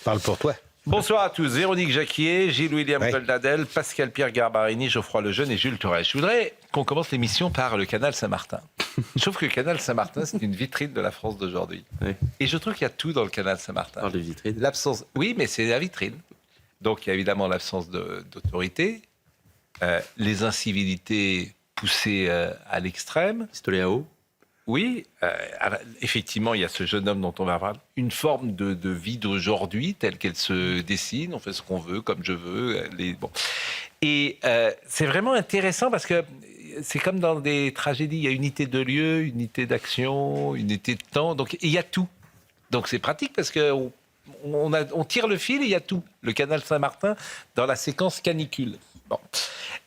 Parle pour toi. Bonsoir à tous. Véronique Jacquier, Gilles-William Goldnadel, Pascal-Pierre Garbarini, Geoffroy Lejeune et Jules Torres. Je voudrais qu'on commence l'émission par le canal Saint-Martin. Je trouve que le canal Saint-Martin, c'est une vitrine de la France d'aujourd'hui. Oui. Et je trouve qu'il y a tout dans le canal Saint-Martin. Par les vitrines. L'absence... Oui, mais c'est la vitrine. Donc il y a évidemment l'absence d'autorité, les incivilités poussées à l'extrême. Pistolet à eau. Oui, effectivement, il y a ce jeune homme dont on va parler. Une forme de vie d'aujourd'hui, telle qu'elle se dessine. On fait ce qu'on veut, comme je veux. Bon. Et c'est vraiment intéressant parce que c'est comme dans des tragédies. Il y a unité de lieu, unité d'action, unité de temps. Donc il y a tout. Donc c'est pratique parce qu'on tire le fil et il y a tout. Le canal Saint-Martin dans la séquence canicule. Bon.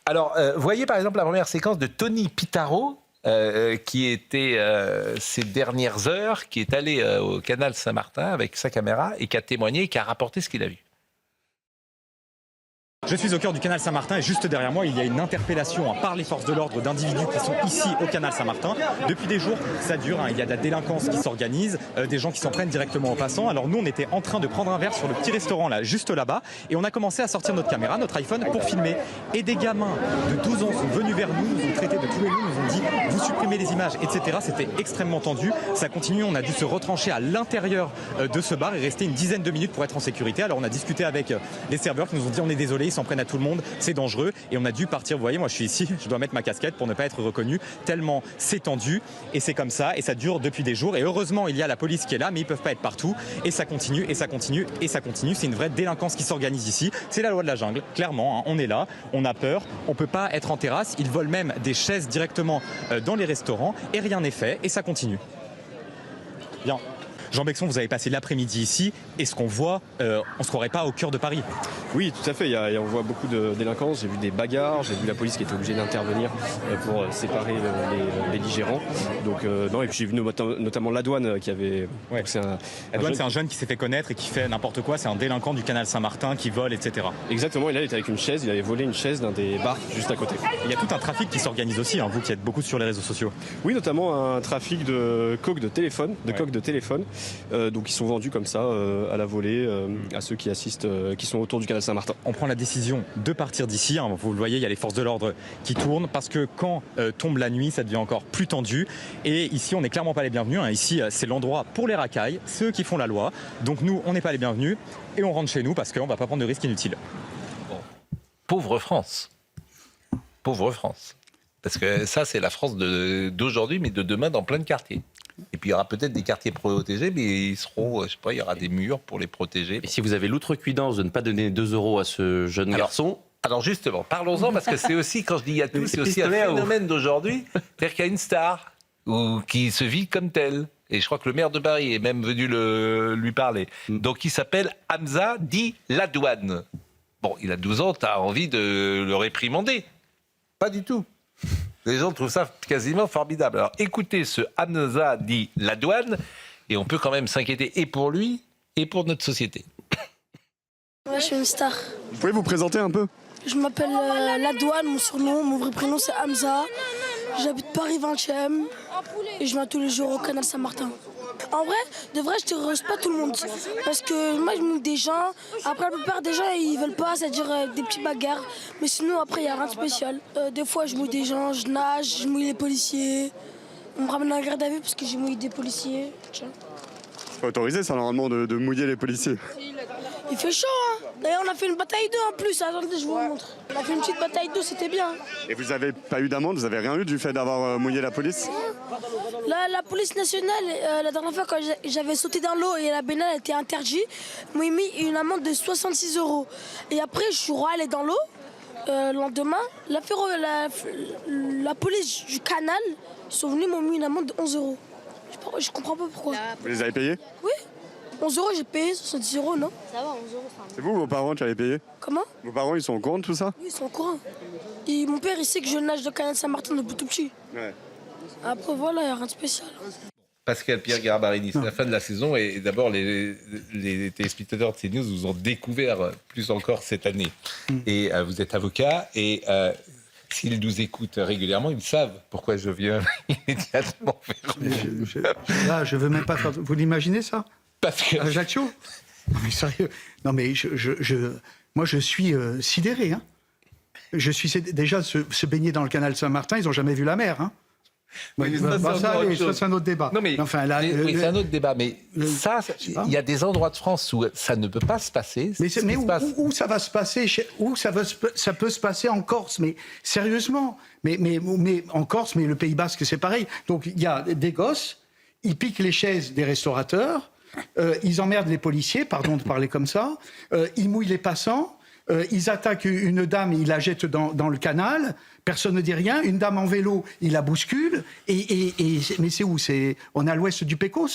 Alors, voyez par exemple la première séquence de Tony Pitaro, qui était ces dernières heures, qui est allé au canal Saint-Martin avec sa caméra et qui a témoigné et qui a rapporté ce qu'il a vu. Je suis au cœur du canal Saint-Martin et juste derrière moi, il y a une interpellation par les forces de l'ordre d'individus qui sont ici au canal Saint-Martin. Depuis des jours, ça dure, il y a de la délinquance qui s'organise, des gens qui s'en prennent directement aux passants. Alors nous, on était en train de prendre un verre sur le petit restaurant là, juste là-bas, et on a commencé à sortir notre caméra, notre iPhone, pour filmer. Et des gamins de 12 ans sont venus vers nous, nous ont traités de tous les noms, nous ont dit « vous supprimez les images », etc. C'était extrêmement tendu. Ça continue, on a dû se retrancher à l'intérieur de ce bar et rester une dizaine de minutes pour être en sécurité. Alors on a discuté avec les serveurs qui nous ont dit « on est désolé, ils s'en prennent à tout le monde, c'est dangereux » et on a dû partir. Vous voyez, moi je suis ici, je dois mettre ma casquette pour ne pas être reconnu, tellement c'est tendu et c'est comme ça et ça dure depuis des jours. Et heureusement il y a la police qui est là, mais ils peuvent pas être partout et ça continue et ça continue et ça continue. C'est une vraie délinquance qui s'organise ici. C'est la loi de la jungle, clairement, hein. On est là, on a peur, on peut pas être en terrasse. Ils volent même des chaises directement dans les restaurants et rien n'est fait et ça continue. Bien. Jean Bexon, vous avez passé l'après-midi ici, et ce qu'on voit, on ne se croirait pas au cœur de Paris. Oui, tout à fait, on voit beaucoup de délinquance, j'ai vu des bagarres, j'ai vu la police qui était obligée d'intervenir pour séparer les belligérants. Donc, non, et puis j'ai vu notamment la douane qui avait... Ouais. La douane, c'est un jeune qui s'est fait connaître et qui fait n'importe quoi, c'est un délinquant du canal Saint-Martin qui vole, etc. Exactement, et là il était avec une chaise, il avait volé une chaise d'un des bars juste à côté. Il y a tout un trafic qui s'organise aussi, hein, vous qui êtes beaucoup sur les réseaux sociaux. Oui, notamment un trafic de coques de téléphone, donc ils sont vendus comme ça à la volée à ceux qui assistent, qui sont autour du canal Saint-Martin. On prend la décision de partir d'ici, hein, vous le voyez, il y a les forces de l'ordre qui tournent parce que quand tombe la nuit, ça devient encore plus tendu et ici on n'est clairement pas les bienvenus, hein. Ici c'est l'endroit pour les racailles, ceux qui font la loi, donc nous on n'est pas les bienvenus et on rentre chez nous parce qu'on ne va pas prendre de risques inutiles. Bon. Pauvre France. Pauvre France. Parce que ça c'est la France d'aujourd'hui mais de demain dans plein de quartiers. Et puis il y aura peut-être des quartiers protégés, mais ils seront, je sais pas, il y aura des murs pour les protéger. Et si vous avez l'outrecuidance de ne pas donner 2 € à ce jeune garçon... Alors justement, parlons-en, parce que c'est aussi, quand je dis il y a tout, c'est aussi un phénomène d'aujourd'hui. C'est-à-dire qu'il y a une star qui se vit comme telle. Et je crois que le maire de Paris est même venu lui parler. Donc il s'appelle Hamza, dit la douane. Bon, il a 12 ans, tu as envie de le réprimander. Pas du tout. Les gens trouvent ça quasiment formidable. Alors écoutez ce Hamza dit la douane, et on peut quand même s'inquiéter et pour lui et pour notre société. Ouais, je suis une star. Vous pouvez vous présenter un peu ? Je m'appelle la douane, mon surnom, mon vrai prénom c'est Hamza. J'habite Paris 20e et je viens tous les jours au canal Saint-Martin. En vrai, de vrai, je terrorise pas tout le monde. Parce que moi, je mouille des gens. Après, la plupart des gens, ils veulent pas, c'est-à-dire des petites bagarres. Mais sinon, après, il n'y a rien de spécial. Des fois, je mouille des gens, je nage, je mouille les policiers. On me ramène à la garde à vue parce que j'ai mouillé des policiers. Tiens. C'est pas autorisé, ça, normalement, de mouiller les policiers. Il fait chaud, hein. D'ailleurs, on a fait une bataille d'eau en plus. Attendez, je vous montre. On a fait une petite bataille d'eau, c'était bien. Et vous avez pas eu d'amende, vous avez rien eu du fait d'avoir mouillé la police ? La police nationale, la dernière fois quand j'avais sauté dans l'eau et la baignade était interdite, m'a mis une amende de 66 €. Et après, je suis allé dans l'eau. Le lendemain, la police du canal, ils sont venus, m'ont mis une amende de 11 €. Je comprends pas pourquoi. Vous les avez payés ? Oui, 11 € j'ai payé, 70 €, non ? Ça va, 11 €. C'est vous, vos parents, qui avez payé ? Comment ? Vos parents, ils sont au courant de tout ça ? Oui, ils sont au courant. Et mon père, il sait que je nage dans le canal Saint-Martin depuis tout petit. Ouais. Après, voilà, il n'y a rien de spécial. Pascal-Pierre Garbarini, c'est la fin de la saison et d'abord les téléspectateurs de CNews vous ont découvert plus encore cette année. Et vous êtes avocat et s'ils nous écoutent régulièrement, ils savent pourquoi je viens immédiatement vers vous. Là, je veux même pas faire... Vous l'imaginez, ça ? Parce que... Ajaccio ? Non mais sérieux, non mais moi je suis sidéré. Hein. Je suis déjà se baigner dans le canal Saint-Martin, ils n'ont jamais vu la mer. Hein. Oui, ça, c'est un autre débat. Non, mais, enfin, là, oui, c'est un autre débat. Mais ça, il y a des endroits de France où ça ne peut pas se passer. Mais où ça va se passer ça peut se passer en Corse, mais sérieusement. Mais en Corse, mais le Pays Basque, c'est pareil. Donc il y a des gosses, ils piquent les chaises des restaurateurs, ils emmerdent les policiers, pardon de parler comme ça, ils mouillent les passants. Ils attaquent une dame, ils la jettent dans le canal, personne ne dit rien. Une dame en vélo, ils la bousculent. Mais c'est où ? On est à l'ouest du Pécos.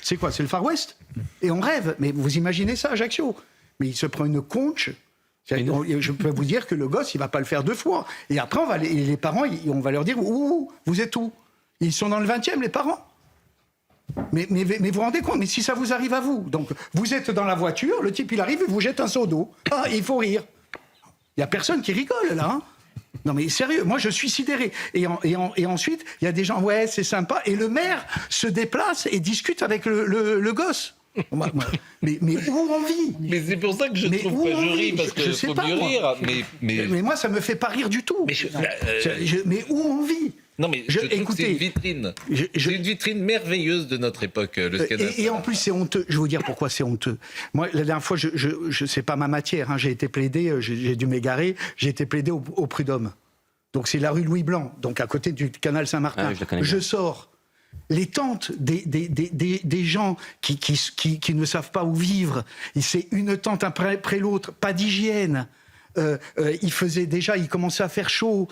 C'est quoi ? C'est le Far West ? Et on rêve. Mais vous imaginez ça, Ajaccio ? Mais il se prend une conche. Je peux vous dire que le gosse, il ne va pas le faire 2 fois. Et après, les parents, on va leur dire, où vous êtes où ? Ils sont dans le 20e, les parents. Mais vous vous rendez compte, mais si ça vous arrive à vous, donc vous êtes dans la voiture, le type il arrive et vous jette un seau d'eau. Ah, il faut rire. Il n'y a personne qui rigole là. Hein. Non mais sérieux, moi je suis sidéré. Et ensuite, il y a des gens, ouais c'est sympa, et le maire se déplace et discute avec le gosse. Mais où on vit ? Mais c'est pour ça que je trouve que je ris, parce qu'il faut mieux rire. Mais moi ça me fait pas rire du tout. Mais où on vit ? Non, mais je trouve que c'est une vitrine. C'est une vitrine merveilleuse de notre époque, le canal. Et en plus, c'est honteux. Je vais vous dire pourquoi c'est honteux. Moi, la dernière fois, c'est pas ma matière. Hein, j'ai été plaidé, j'ai dû m'égarer. J'ai été plaidé au prud'homme. Donc, c'est la rue Louis Blanc, donc à côté du canal Saint-Martin. Je sors. Les tentes des gens qui ne savent pas où vivre. C'est une tente après l'autre, pas d'hygiène. Il commençait à faire chaud.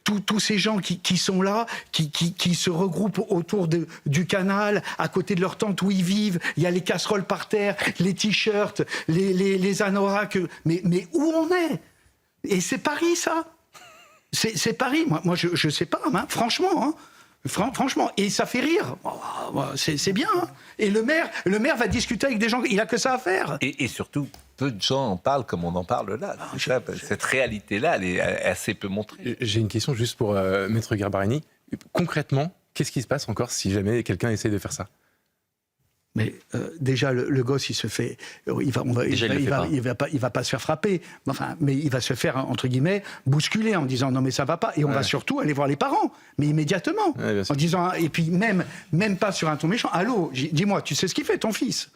Tous ces gens qui sont là, qui se regroupent autour du canal, à côté de leur tente où ils vivent. Il y a les casseroles par terre, les t-shirts, les anoraks. Mais où on est ? Et c'est Paris, ça ? C'est Paris. Moi, je sais pas, hein, franchement. Hein. Franchement, et ça fait rire. C'est bien. Hein. Et le maire va discuter avec des gens. Il a que ça à faire. Et surtout, peu de gens en parlent comme on en parle là. Cette réalité-là, elle est assez peu montrée. J'ai une question juste pour Maître Garbarini. Concrètement, qu'est-ce qui se passe en Corse si jamais quelqu'un essaie de faire ça ? Mais déjà le gosse il se fait, il va pas se faire frapper, mais il va se faire entre guillemets bousculer en disant non mais ça va pas, et on va surtout aller voir les parents, mais immédiatement, en disant, et puis même pas sur un ton méchant. Allô, dis-moi, tu sais ce qu'il fait ton fils ?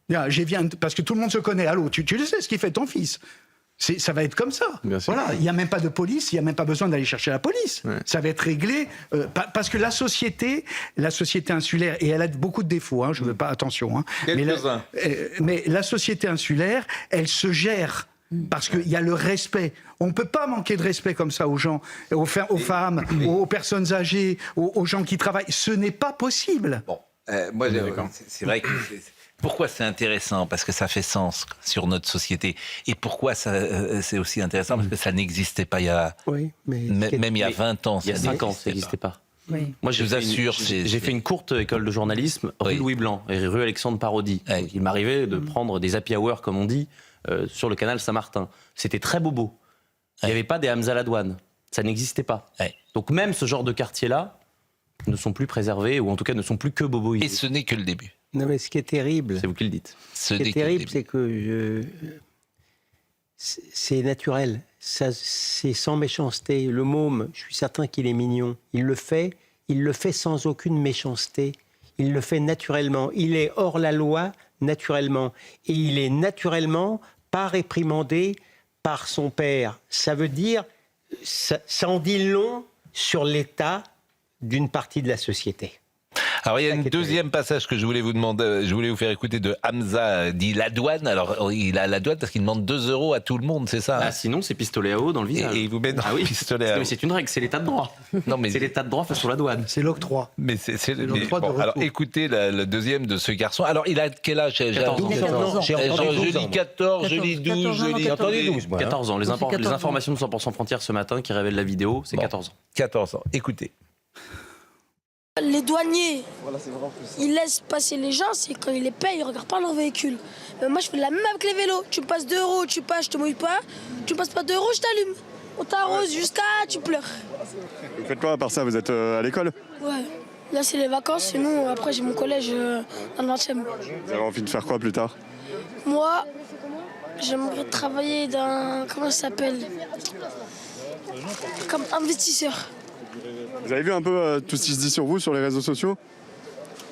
Parce que tout le monde se connaît. Allô, tu le sais ce qu'il fait ton fils ? Ça va être comme ça. Voilà, il n'y a même pas de police, il n'y a même pas besoin d'aller chercher la police. Ouais. Ça va être réglé parce que la société insulaire, et elle a beaucoup de défauts, hein, je ne veux pas, attention. Hein, mais la société insulaire, elle se gère. Parce qu'il y a le respect. On ne peut pas manquer de respect comme ça aux gens, aux femmes, aux personnes âgées, aux gens qui travaillent. Ce n'est pas possible. Bon, moi, c'est vrai que... Pourquoi c'est intéressant ? Parce que ça fait sens sur notre société. Et pourquoi c'est aussi intéressant ? Parce que ça n'existait pas il y a... Même il y a 20 ans. Il y a 5 ans, ça n'existait pas. Oui. Moi, je vous assure... J'ai fait une courte école de journalisme, rue Louis Blanc, et rue Alexandre Parodi. Oui. Il m'arrivait de prendre des happy hours, comme on dit, sur le canal Saint-Martin. C'était très bobo. Il n'y avait pas des Hamza Ladouane. Ça n'existait pas. Oui. Donc même ce genre de quartiers-là ne sont plus préservés, ou en tout cas ne sont plus que boboisés. Et ce n'est que le début. Non, mais ce qui est terrible, c'est vous qui le dites. Ce qui est terrible, c'est que c'est naturel. C'est sans méchanceté. Le môme, je suis certain qu'il est mignon. Il le fait sans aucune méchanceté. Il le fait naturellement. Il est hors la loi naturellement. Et il est naturellement pas réprimandé par son père. Ça veut dire, ça en dit long sur l'état d'une partie de la société. Alors il y a un deuxième passage que je voulais vous demander, je voulais vous faire écouter de Hamza, dit Ladouane. Alors il a Ladouane parce qu'il demande 2 € à tout le monde, c'est ça ? Ah, sinon c'est pistolet à eau dans le visage. Et il vous met dans le pistolet à eau. Mais c'est une règle, c'est l'état de droit. Non, mais c'est l'état de droit face sur la douane. C'est l'octroi. Mais c'est l'octroi de retour. Alors écoutez le deuxième de ce garçon. Alors il a quel âge ? 14 ans. Je lis 14, je lis 12, je lis 12. 14 ans. Les informations de 100% Frontières ce matin qui révèlent la vidéo, c'est 14 ans. 14 ans. Écoutez. Les douaniers, ils laissent passer les gens, c'est quand ils les payent, ils ne regardent pas leur véhicule. Mais moi, je fais la même avec les vélos. Tu me passes 2 €, tu passes, je te mouille pas. Tu me passes pas 2 €, je t'allume. On t'arrose jusqu'à tu pleures. Vous faites quoi à part ça ? Vous êtes à l'école ? Ouais. Là, c'est les vacances. Sinon, après, j'ai mon collège dans le 20e. Vous avez envie de faire quoi plus tard ? Moi, j'aimerais travailler dans... Comment ça s'appelle? Comme investisseur. Vous avez vu un peu tout ce qui se dit sur vous sur les réseaux sociaux?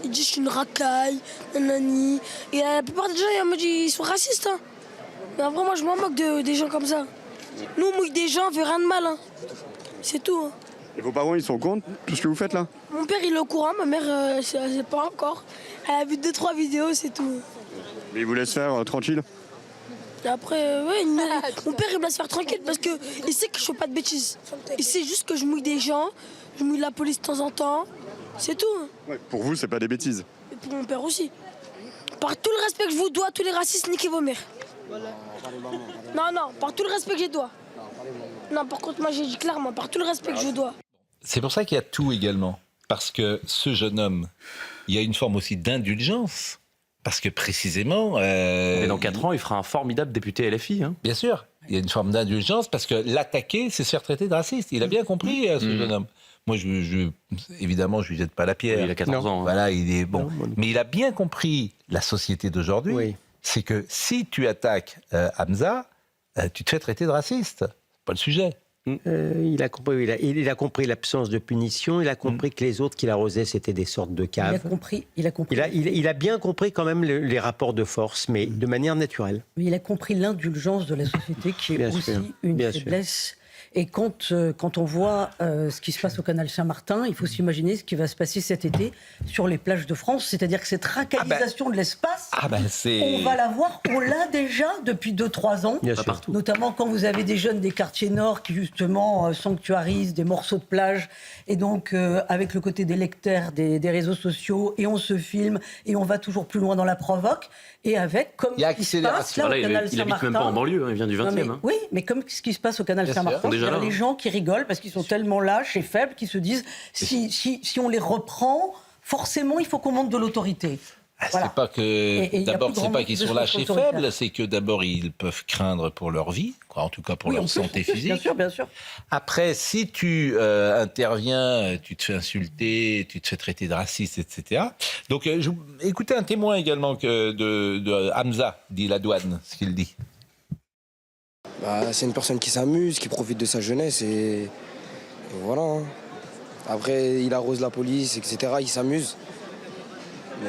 Ils disent que je suis une racaille, nanani. Et la plupart des gens, ils sont racistes. Hein. Mais après, moi, je m'en moque des gens comme ça. Nous, on mouille des gens, on fait rien de mal. Hein. C'est tout. Hein. Et vos parents, ils sont au courant de tout ce que vous faites là? Mon père, il est au courant. Ma mère, c'est pas encore. Elle a vu 2-3 vidéos, c'est tout. Mais ils vous laissent faire tranquille? Et après, ouais, mon père, il me laisse faire tranquille parce qu'il sait que je fais pas de bêtises. Il sait juste que je mouille des gens, je mouille la police de temps en temps. C'est tout. Hein. Ouais, pour vous, c'est pas des bêtises. Et pour mon père aussi. Par tout le respect que je vous dois, tous les racistes, niquez vos mères. Non, par tout le respect que je dois. Non, par contre, moi, j'ai dit clairement, par tout le respect que je dois. C'est pour ça qu'il y a tout également. Parce que ce jeune homme, il y a une forme aussi d'indulgence. Parce que précisément... Et dans 4 ans, il fera un formidable député LFI. Hein. Bien sûr, il y a une forme d'indulgence parce que l'attaquer, c'est se faire traiter de raciste. Il a bien compris, ce jeune homme. Moi, évidemment, je lui jette pas la pierre. Il a 14 ans. Hein. Voilà, il est bon. Mais il a bien compris la société d'aujourd'hui. Oui. C'est que si tu attaques Hamza, tu te fais traiter de raciste. C'est pas le sujet. Il a compris l'absence de punition, il a compris que les autres qu'il arrosait, c'était des sortes de caves. Il a compris. Il a bien compris quand même les rapports de force, mais de manière naturelle. Il a compris l'indulgence de la société qui est Bien aussi sûr. une Bien faiblesse. Et quand on voit ce qui se passe au canal Saint-Martin, il faut s'imaginer ce qui va se passer cet été sur les plages de France. C'est-à-dire que cette racaillisation de l'espace, on va la voir, on l'a déjà depuis 2-3 ans. Bien sûr. Partout. Notamment quand vous avez des jeunes des quartiers nord qui justement sanctuarisent des morceaux de plage. Et donc avec le côté des lecteurs, des réseaux sociaux, et on se filme, et on va toujours plus loin dans la provoque. Et avec, comme Il y a ce qui se passe là au Voilà, canal il Saint-Martin... habite même pas en banlieue, hein, il vient du 20e. Non, mais, oui, mais comme ce qui se passe au canal Bien Saint-Martin, sûr. il y a Déjà là, les gens qui rigolent parce qu'ils sont tellement lâches et faibles qu'ils se disent si on les reprend, forcément il faut qu'on monte de l'autorité. Voilà. C'est pas que d'abord, c'est pas qu'ils sont lâches et autoritaire. faibles, c'est que d'abord ils peuvent craindre pour leur vie, quoi, en tout cas pour Oui, leur en plus, santé physique. Bien sûr, bien sûr. Après, si tu interviens, tu te fais insulter, tu te fais traiter de raciste, etc. Donc, écoutez un témoin également de Hamza, dit la douane, ce qu'il dit. C'est une personne qui s'amuse, qui profite de sa jeunesse et voilà. Hein. Après, il arrose la police, etc. Il s'amuse. Mais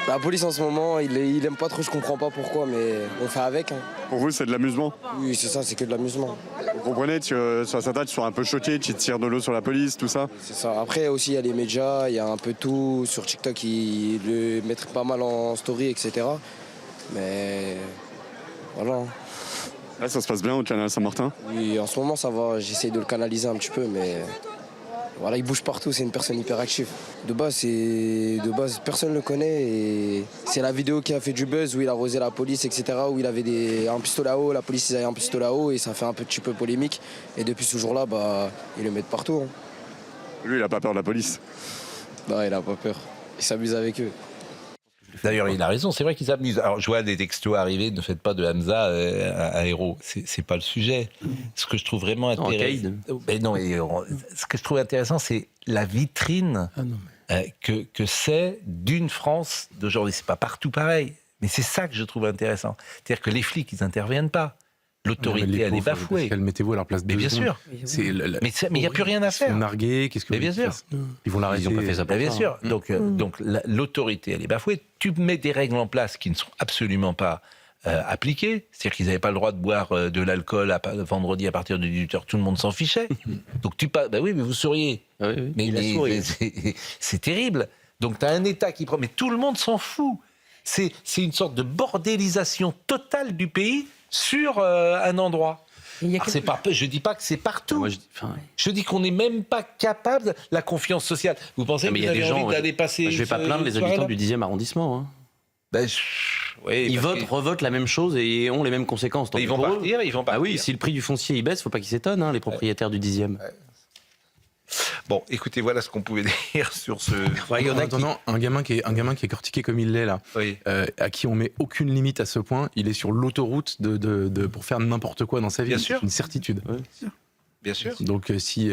la police en ce moment, il aime pas trop, je comprends pas pourquoi, mais on fait avec. Hein. Pour vous, c'est de l'amusement? Oui, c'est ça, c'est que de l'amusement. Vous comprenez que sur certains, tu sois un peu choqué, tu tires de l'eau sur la police, tout ça? C'est ça. Après aussi, il y a les médias, il y a un peu tout. Sur TikTok, ils le mettent pas mal en story, etc. Mais voilà. Là, ça se passe bien au canal Saint-Martin? Oui, en ce moment, ça va. J'essaye de le canaliser un petit peu, mais voilà, il bouge partout. C'est une personne hyper active. De base, personne ne le connaît. Et c'est la vidéo qui a fait du buzz où il a arrosé la police, etc. Où il avait un pistolet à eau. La police, ils avaient un pistolet à eau et ça fait un petit peu polémique. Et depuis ce jour-là, ils le mettent partout. Hein. Lui, il a pas peur de la police? Non, il a pas peur. Il s'amuse avec eux. D'ailleurs, il a raison, c'est vrai qu'ils s'amusent. Alors, je vois des textos arriver, ne faites pas de Hamza un héros. C'est pas le sujet. Ce que je trouve vraiment intéressant... Mais non, ce que je trouve intéressant, c'est la vitrine que c'est d'une France d'aujourd'hui. C'est pas partout pareil, mais c'est ça que je trouve intéressant. C'est-à-dire que les flics, ils n'interviennent pas. L'autorité, elle est bafouée. Mettez-vous à leur place. Mais bien sûr. Mais il n'y a plus rien à faire. Ils sont nargués, qu'est-ce que mais bien sûr. Ils vont l'arrêter. Ils n'ont pas fait ça pour bien ça. sûr. Donc l'autorité, elle est bafouée. Tu mets des règles en place qui ne sont absolument pas appliquées. C'est-à-dire qu'ils n'avaient pas le droit de boire de l'alcool vendredi à partir de 18h. Tout le monde s'en fichait. Donc tu passes. Oui, mais vous souriez. Oui. Mais c'est terrible. Donc tu as un État qui prend. Mais tout le monde s'en fout. C'est une sorte de bordélisation totale du pays sur un endroit. Je dis pas que c'est partout. Je dis qu'on n'est même pas capable de la confiance sociale. Vous pensez que vous avez envie d'aller passer... Je vais pas plaindre les habitants du 10e arrondissement. Hein. Ils revotent la même chose et ont les mêmes conséquences. Ils vont partir, ils vont partir. Ah oui, si le prix du foncier il baisse, faut pas qu'ils s'étonnent, hein, les propriétaires du 10e. Bon, écoutez, voilà ce qu'on pouvait dire sur ce... En attendant, un gamin qui est cortiqué comme il l'est là, à qui on met aucune limite à ce point, il est sur l'autoroute pour faire n'importe quoi dans sa vie. Bien sûr. C'est une certitude. Bien sûr. Donc si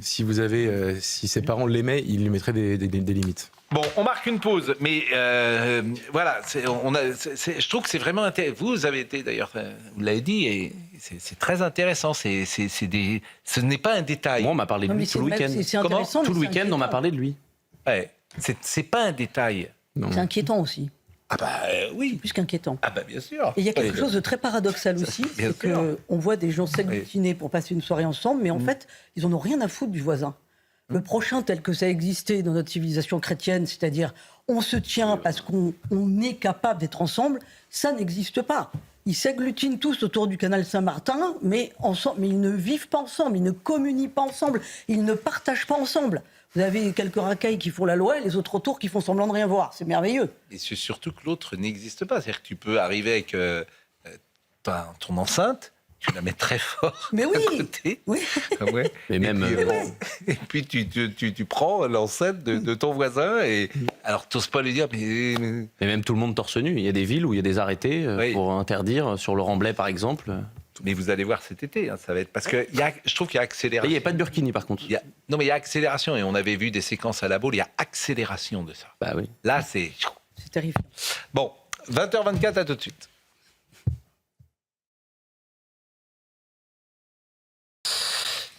ses parents l'aimaient, ils lui mettraient des limites. Bon, on marque une pause, mais voilà, je trouve que c'est vraiment intéressant. Vous avez été d'ailleurs, vous l'avez dit, et c'est très intéressant. Ce n'est pas un détail. Moi, on m'a parlé de lui tout le week-end. Comment tout le week-end, on m'a parlé de lui. Ouais, c'est pas un détail. C'est inquiétant aussi. Ah bah oui. Plus qu'inquiétant. Ah bah bien sûr. Et il y a quelque chose de très paradoxal aussi, c'est qu'on voit des gens s'agglutiner pour passer une soirée ensemble, mais en fait, ils en ont rien à foutre du voisin. Le prochain tel que ça existait dans notre civilisation chrétienne, c'est-à-dire on se tient parce qu'on est capable d'être ensemble, ça n'existe pas. Ils s'agglutinent tous autour du canal Saint-Martin, mais ils ne vivent pas ensemble, ils ne communient pas ensemble, ils ne partagent pas ensemble. Vous avez quelques racailles qui font la loi et les autres autour qui font semblant de rien voir. C'est merveilleux. Et c'est surtout que l'autre n'existe pas. C'est-à-dire que tu peux arriver avec ton enceinte, tu la mets très fort mais oui, à côté. Oui. Ouais. Et puis tu prends l'enceinte de ton voisin et alors t'oses pas lui dire mais même tout le monde torse nu. Il y a des villes où il y a des arrêtés pour interdire, sur le Remblai par exemple. Mais vous allez voir cet été, ça va être parce que je trouve qu'il y a accélération. Il n'y a pas de burkini par contre. Non mais il y a accélération et on avait vu des séquences à la boule, il y a accélération de ça. Bah oui. Là c'est terrifiant. Bon, 20h24, à tout de suite.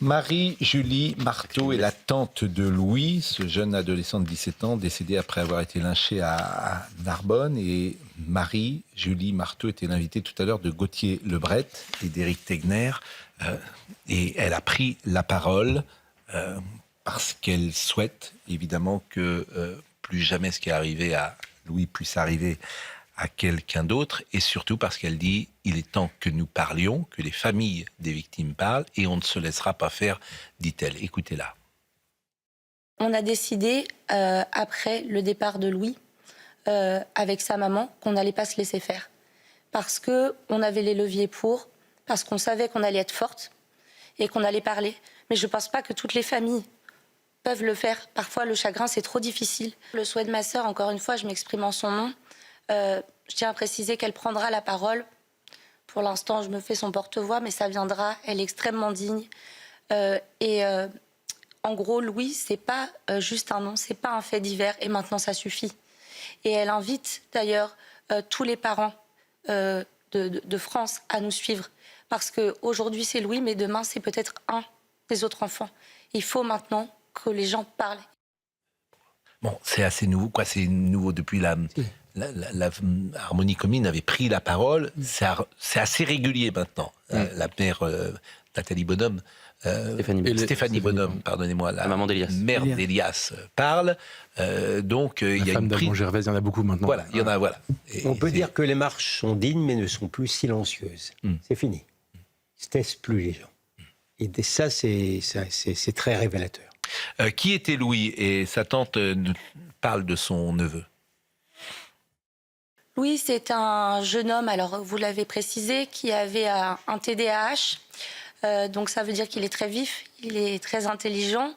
Marie-Julie Marteau est la tante de Louis, ce jeune adolescent de 17 ans décédé après avoir été lynché à Narbonne. Et Marie-Julie Marteau était l'invitée tout à l'heure de Gauthier Lebret et d'Éric Tegner. Et elle a pris la parole parce qu'elle souhaite évidemment que plus jamais ce qui est arrivé à Louis puisse arriver à quelqu'un d'autre, et surtout parce qu'elle dit il est temps que nous parlions, que les familles des victimes parlent, et on ne se laissera pas faire, dit-elle. Écoutez-la. On a décidé, après le départ de Louis, avec sa maman, qu'on n'allait pas se laisser faire. Parce qu'on avait les leviers pour, parce qu'on savait qu'on allait être forte et qu'on allait parler. Mais je ne pense pas que toutes les familles peuvent le faire. Parfois, le chagrin, c'est trop difficile. Le souhait de ma sœur, encore une fois, je m'exprime en son nom. Je tiens à préciser qu'elle prendra la parole. Pour l'instant, je me fais son porte-voix, mais ça viendra. Elle est extrêmement digne. En gros, Louis, c'est pas juste un nom, c'est pas un fait divers. Et maintenant, ça suffit. Et elle invite d'ailleurs tous les parents de France à nous suivre. Parce qu'aujourd'hui, c'est Louis, mais demain, c'est peut-être un des autres enfants. Il faut maintenant que les gens parlent. Bon, c'est assez nouveau, quoi. C'est nouveau depuis la Harmonie Commune avait pris la parole. C'est assez régulier maintenant. La mère Nathalie Bonhomme, Stéphanie Bonhomme, pardonnez-moi, la maman d'Elias. Mère d'Elias parle. Donc il y a femme une d'Albon Gervais, il y en a beaucoup maintenant. Voilà, il y en a, voilà. On peut dire que les marches sont dignes, mais ne sont plus silencieuses. C'est fini. Ils ne se taisent plus les gens. Et ça, c'est très révélateur. Qui était Louis? Et sa tante parle de son neveu. Louis, c'est un jeune homme, alors vous l'avez précisé, qui avait un TDAH. Donc ça veut dire qu'il est très vif, il est très intelligent,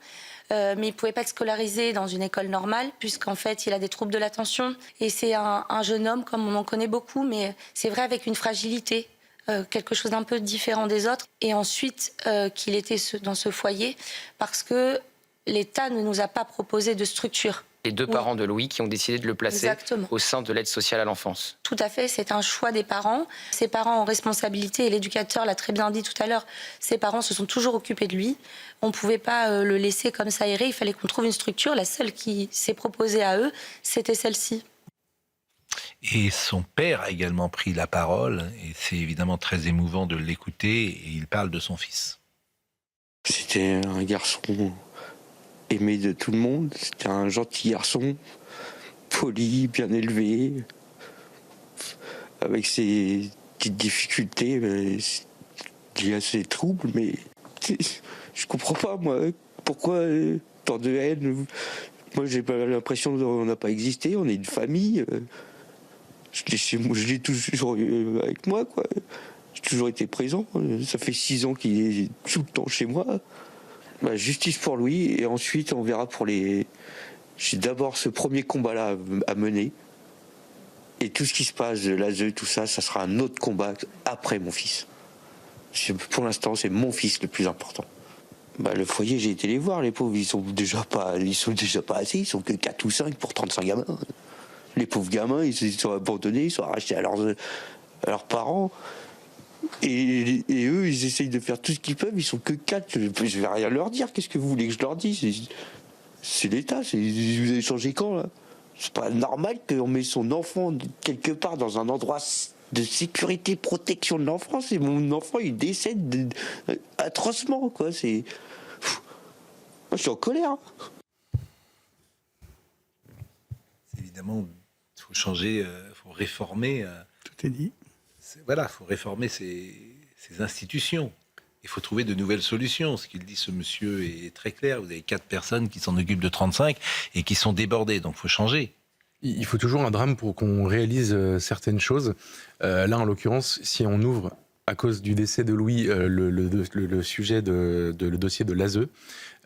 mais il ne pouvait pas être scolarisé dans une école normale, puisqu'en fait, il a des troubles de l'attention. Et c'est un jeune homme, comme on en connaît beaucoup, mais c'est vrai avec une fragilité, quelque chose d'un peu différent des autres. Et ensuite, qu'il était dans ce foyer, parce que l'État ne nous a pas proposé de structure. Les deux parents de Louis qui ont décidé de le placer au sein de l'aide sociale à l'enfance. Tout à fait, c'est un choix des parents. Ses parents ont responsabilité, et l'éducateur l'a très bien dit tout à l'heure, ses parents se sont toujours occupés de lui. On ne pouvait pas le laisser comme ça errer, il fallait qu'on trouve une structure. La seule qui s'est proposée à eux, c'était celle-ci. Et son père a également pris la parole, et c'est évidemment très émouvant de l'écouter, et il parle de son fils. C'était un garçon aimé de tout le monde, c'était un gentil garçon, poli, bien élevé, avec ses petites difficultés, liées à ses troubles, mais je comprends pas, moi, pourquoi tant de haine. Moi, j'ai pas l'impression qu'on n'a pas existé, on est une famille. Je l'ai toujours avec moi, quoi. J'ai toujours été présent. Ça fait 6 ans qu'il est tout le temps chez moi. Justice pour Louis, et ensuite on verra pour les... J'ai d'abord ce premier combat-là à mener. Et tout ce qui se passe, l'ASE, tout ça, ça sera un autre combat après mon fils. Pour l'instant, c'est mon fils le plus important. Le foyer, j'ai été les voir, les pauvres, ils sont déjà pas assez, ils sont que 4 ou 5 pour 35 gamins. Les pauvres gamins, ils sont abandonnés, ils sont arrachés à leurs parents. Et eux, ils essayent de faire tout ce qu'ils peuvent, ils sont que 4. Je vais rien leur dire, qu'est-ce que vous voulez que je leur dise? C'est l'État, vous avez changé quand, là? C'est pas normal qu'on met son enfant quelque part dans un endroit de sécurité, protection de l'enfance, et mon enfant, il décède atrocement, quoi. Moi, je suis en colère. Évidemment, il faut changer, il faut réformer. Tout est dit. Voilà, il faut réformer ces institutions. Il faut trouver de nouvelles solutions. Ce qu'il dit, ce monsieur, est très clair. Vous avez 4 personnes qui s'en occupent de 35 et qui sont débordées. Donc, il faut changer. Il faut toujours un drame pour qu'on réalise certaines choses. Là, en l'occurrence, si on ouvre, à cause du décès de Louis, le sujet le dossier de l'ASE,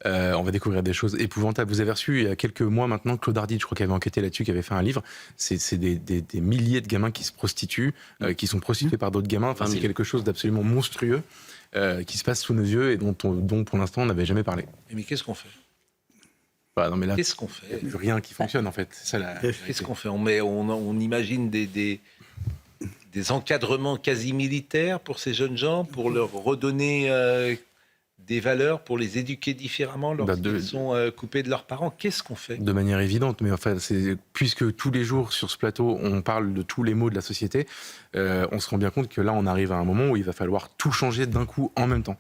on va découvrir des choses épouvantables. Vous avez reçu, il y a quelques mois maintenant, Claude Hardy, je crois, qui avait enquêté là-dessus, qui avait fait un livre. C'est des milliers de gamins qui se prostituent, qui sont prostitués par d'autres gamins. Enfin, c'est quelque chose d'absolument monstrueux qui se passe sous nos yeux et dont pour l'instant, on n'avait jamais parlé. Mais qu'est-ce qu'on fait? Non, mais là, qu'est-ce qu'on fait? Il n'y a plus rien qui fonctionne, en fait. C'est ça, qu'est-ce qu'on fait? On imagine des encadrements quasi militaires pour ces jeunes gens, pour leur redonner des valeurs, pour les éduquer différemment lorsqu'ils sont coupés de leurs parents. Qu'est-ce qu'on fait? De manière évidente, mais enfin, puisque tous les jours sur ce plateau, on parle de tous les maux de la société, on se rend bien compte que là, on arrive à un moment où il va falloir tout changer d'un coup en même temps.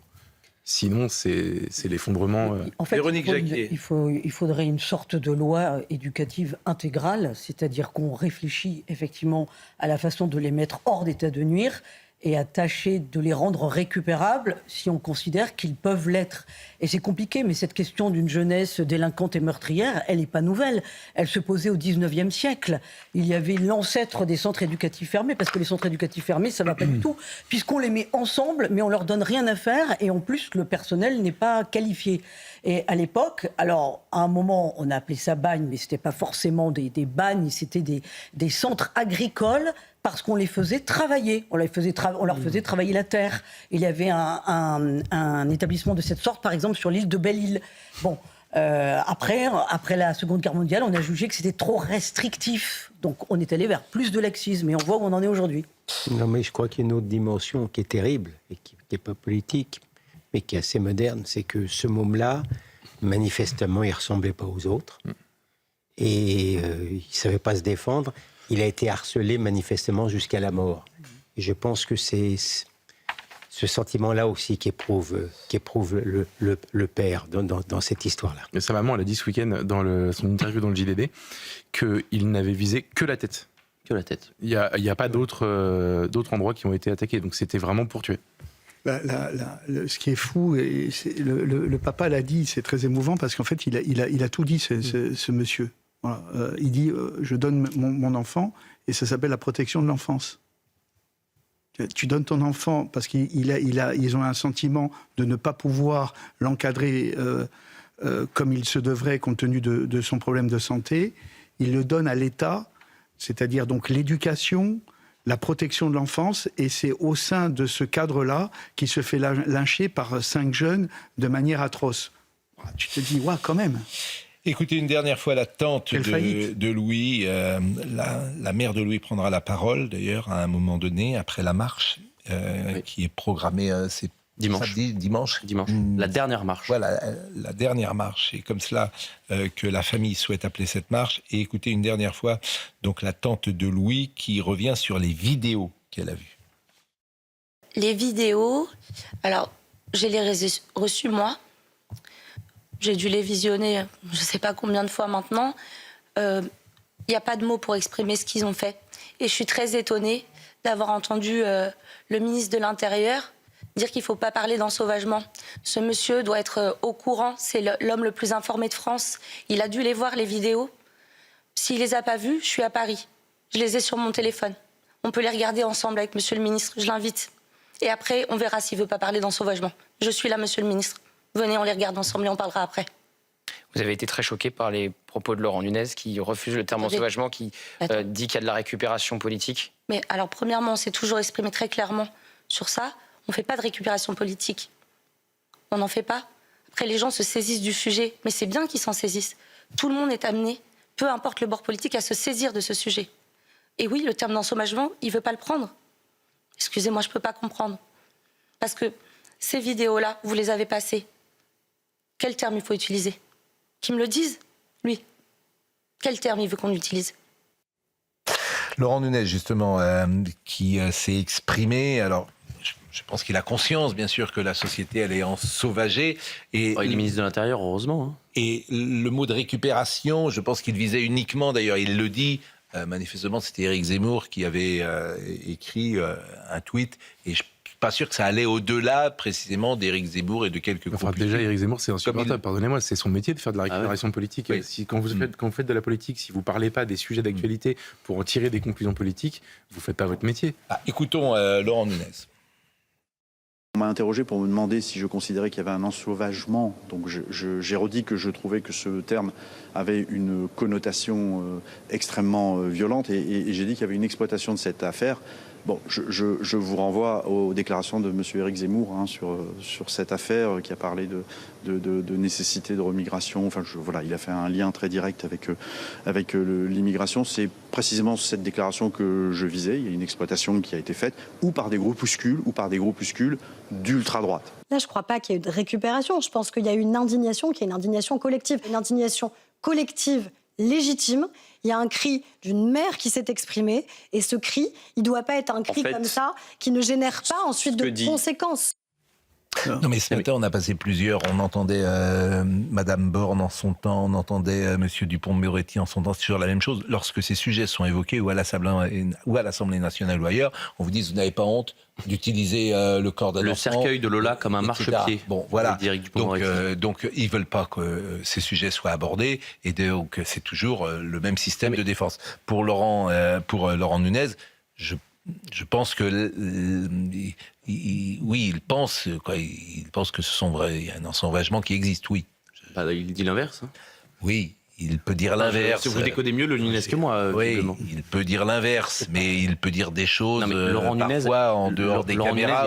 Sinon, c'est l'effondrement. En fait, Véronique Jacquier. Il faudrait une sorte de loi éducative intégrale, c'est-à-dire qu'on réfléchit effectivement à la façon de les mettre hors d'état de nuire et à tâcher de les rendre récupérables si on considère qu'ils peuvent l'être. Et c'est compliqué, mais cette question d'une jeunesse délinquante et meurtrière, elle n'est pas nouvelle. Elle se posait au 19e siècle. Il y avait l'ancêtre des centres éducatifs fermés, parce que les centres éducatifs fermés, ça ne va pas du tout, puisqu'on les met ensemble, mais on leur donne rien à faire, et en plus, le personnel n'est pas qualifié. Et à l'époque, alors, à un moment, on a appelé ça bagne, mais ce n'était pas forcément des bagnes, c'était des centres agricoles, parce qu'on les faisait travailler, on leur faisait travailler la terre. Il y avait un établissement de cette sorte, par exemple, sur l'île de Belle-Île. Bon, après la Seconde Guerre mondiale, on a jugé que c'était trop restrictif. Donc on est allé vers plus de laxisme, et on voit où on en est aujourd'hui. Non, mais je crois qu'il y a une autre dimension qui est terrible, et qui n'est pas politique, mais qui est assez moderne, c'est que ce môme-là, manifestement, il ne ressemblait pas aux autres. Et il ne savait pas se défendre. Il a été harcelé manifestement jusqu'à la mort. Et je pense que c'est ce sentiment-là aussi qui éprouve le père dans cette histoire-là. Mais sa maman, elle a dit ce week-end dans son interview dans le JDD qu'il n'avait visé que la tête. Que la tête. Il n'y a pas d'autres endroits qui ont été attaqués, donc c'était vraiment pour tuer. Ce qui est fou, et le papa l'a dit, c'est très émouvant parce qu'en fait, il a tout dit, ce monsieur. Voilà. Il dit je donne mon enfant, et ça s'appelle la protection de l'enfance. Tu donnes ton enfant parce qu'ils ont un sentiment de ne pas pouvoir l'encadrer comme il se devrait compte tenu de son problème de santé. Ils le donnent à l'État, c'est-à-dire donc l'éducation, la protection de l'enfance, et c'est au sein de ce cadre-là qu'il se fait lyncher par 5 jeunes de manière atroce. Tu te dis, ouais, quand même. Écoutez, une dernière fois, la tante de Louis, la mère de Louis prendra la parole, d'ailleurs, à un moment donné, après la marche, qui est programmée, c'est dimanche. La dernière marche. Voilà, la dernière marche. C'est comme cela que la famille souhaite appeler cette marche. Et écoutez, une dernière fois, donc la tante de Louis qui revient sur les vidéos qu'elle a vues. Les vidéos, alors, je les ai reçues, moi. J'ai dû les visionner, je ne sais pas combien de fois maintenant. Il n'y a pas de mots pour exprimer ce qu'ils ont fait. Et je suis très étonnée d'avoir entendu le ministre de l'Intérieur dire qu'il ne faut pas parler d'ensauvagement. Ce monsieur doit être au courant, c'est l'homme le plus informé de France. Il a dû les voir, les vidéos. S'il ne les a pas vues, je suis à Paris. Je les ai sur mon téléphone. On peut les regarder ensemble avec monsieur le ministre, je l'invite. Et après, on verra s'il ne veut pas parler d'ensauvagement. Je suis là, monsieur le ministre. Venez, on les regarde ensemble et on parlera après. Vous avez été très choqué par les propos de Laurent Nunez qui refuse le terme ensauvagement, qui dit qu'il y a de la récupération politique. Mais alors, premièrement, on s'est toujours exprimé très clairement sur ça. On ne fait pas de récupération politique. On n'en fait pas. Après, les gens se saisissent du sujet, mais c'est bien qu'ils s'en saisissent. Tout le monde est amené, peu importe le bord politique, à se saisir de ce sujet. Et oui, le terme d'ensauvagement, il ne veut pas le prendre. Excusez-moi, je ne peux pas comprendre. Parce que ces vidéos-là, vous les avez passées. Quel terme il faut utiliser? Qu'il me le dise, lui. Quel terme il veut qu'on utilise? Laurent Nunez, justement, qui s'est exprimé. Alors, je pense qu'il a conscience, bien sûr, que la société, elle est ensauvagée. Et il est ministre de l'Intérieur, heureusement. Hein. Et le mot de récupération, je pense qu'il visait uniquement, d'ailleurs, il le dit, manifestement, c'était Éric Zemmour qui avait écrit un tweet. Et je suis pas sûr que ça allait au-delà, précisément, d'Éric Zemmour et de quelques groupes. Déjà, Éric Zemmour, c'est insupportable. Pardonnez-moi, c'est son métier de faire de la récupération politique. Oui. Quand vous faites de la politique, si vous ne parlez pas des sujets d'actualité pour en tirer des conclusions politiques, vous ne faites pas votre métier. Écoutons Laurent Nunez. On m'a interrogé pour me demander si je considérais qu'il y avait un ensauvagement. Donc j'ai redit que je trouvais que ce terme avait une connotation extrêmement violente et j'ai dit qu'il y avait une exploitation de cette affaire. Bon, je vous renvoie aux déclarations de M. Éric Zemmour sur cette affaire qui a parlé de nécessité de remigration. Enfin, voilà, il a fait un lien très direct avec l'immigration. C'est précisément cette déclaration que je visais. Il y a une exploitation qui a été faite ou par des groupuscules d'ultra-droite. Là, je ne crois pas qu'il y ait eu de récupération. Je pense qu'il y a eu une indignation qui est une indignation collective. Une indignation collective légitime. Il y a un cri d'une mère qui s'est exprimée et ce cri, il ne doit pas être un cri comme ça qui ne génère pas ensuite de conséquences. Non mais ce matin on a passé plusieurs, on entendait Madame Borne en son temps, on entendait Monsieur Dupond-Moretti en son temps, c'est toujours la même chose. Lorsque ces sujets sont évoqués ou à l'Assemblée nationale ou ailleurs, on vous dit vous n'avez pas honte d'utiliser le corps d'un enfant. Le cercueil de Lola comme un marchepied. Bon voilà, donc ils veulent pas que ces sujets soient abordés et donc c'est toujours le même système de défense. Pour Laurent Nunez, je pense que il pense que il y a un ensauvagement qui existe, oui. Il dit l'inverse. Hein. Oui, il peut dire l'inverse. Vous décodez mieux le Nunez que moi. Oui, il peut dire l'inverse, mais il peut dire des choses Laurent Nunez, parfois en dehors des caméras.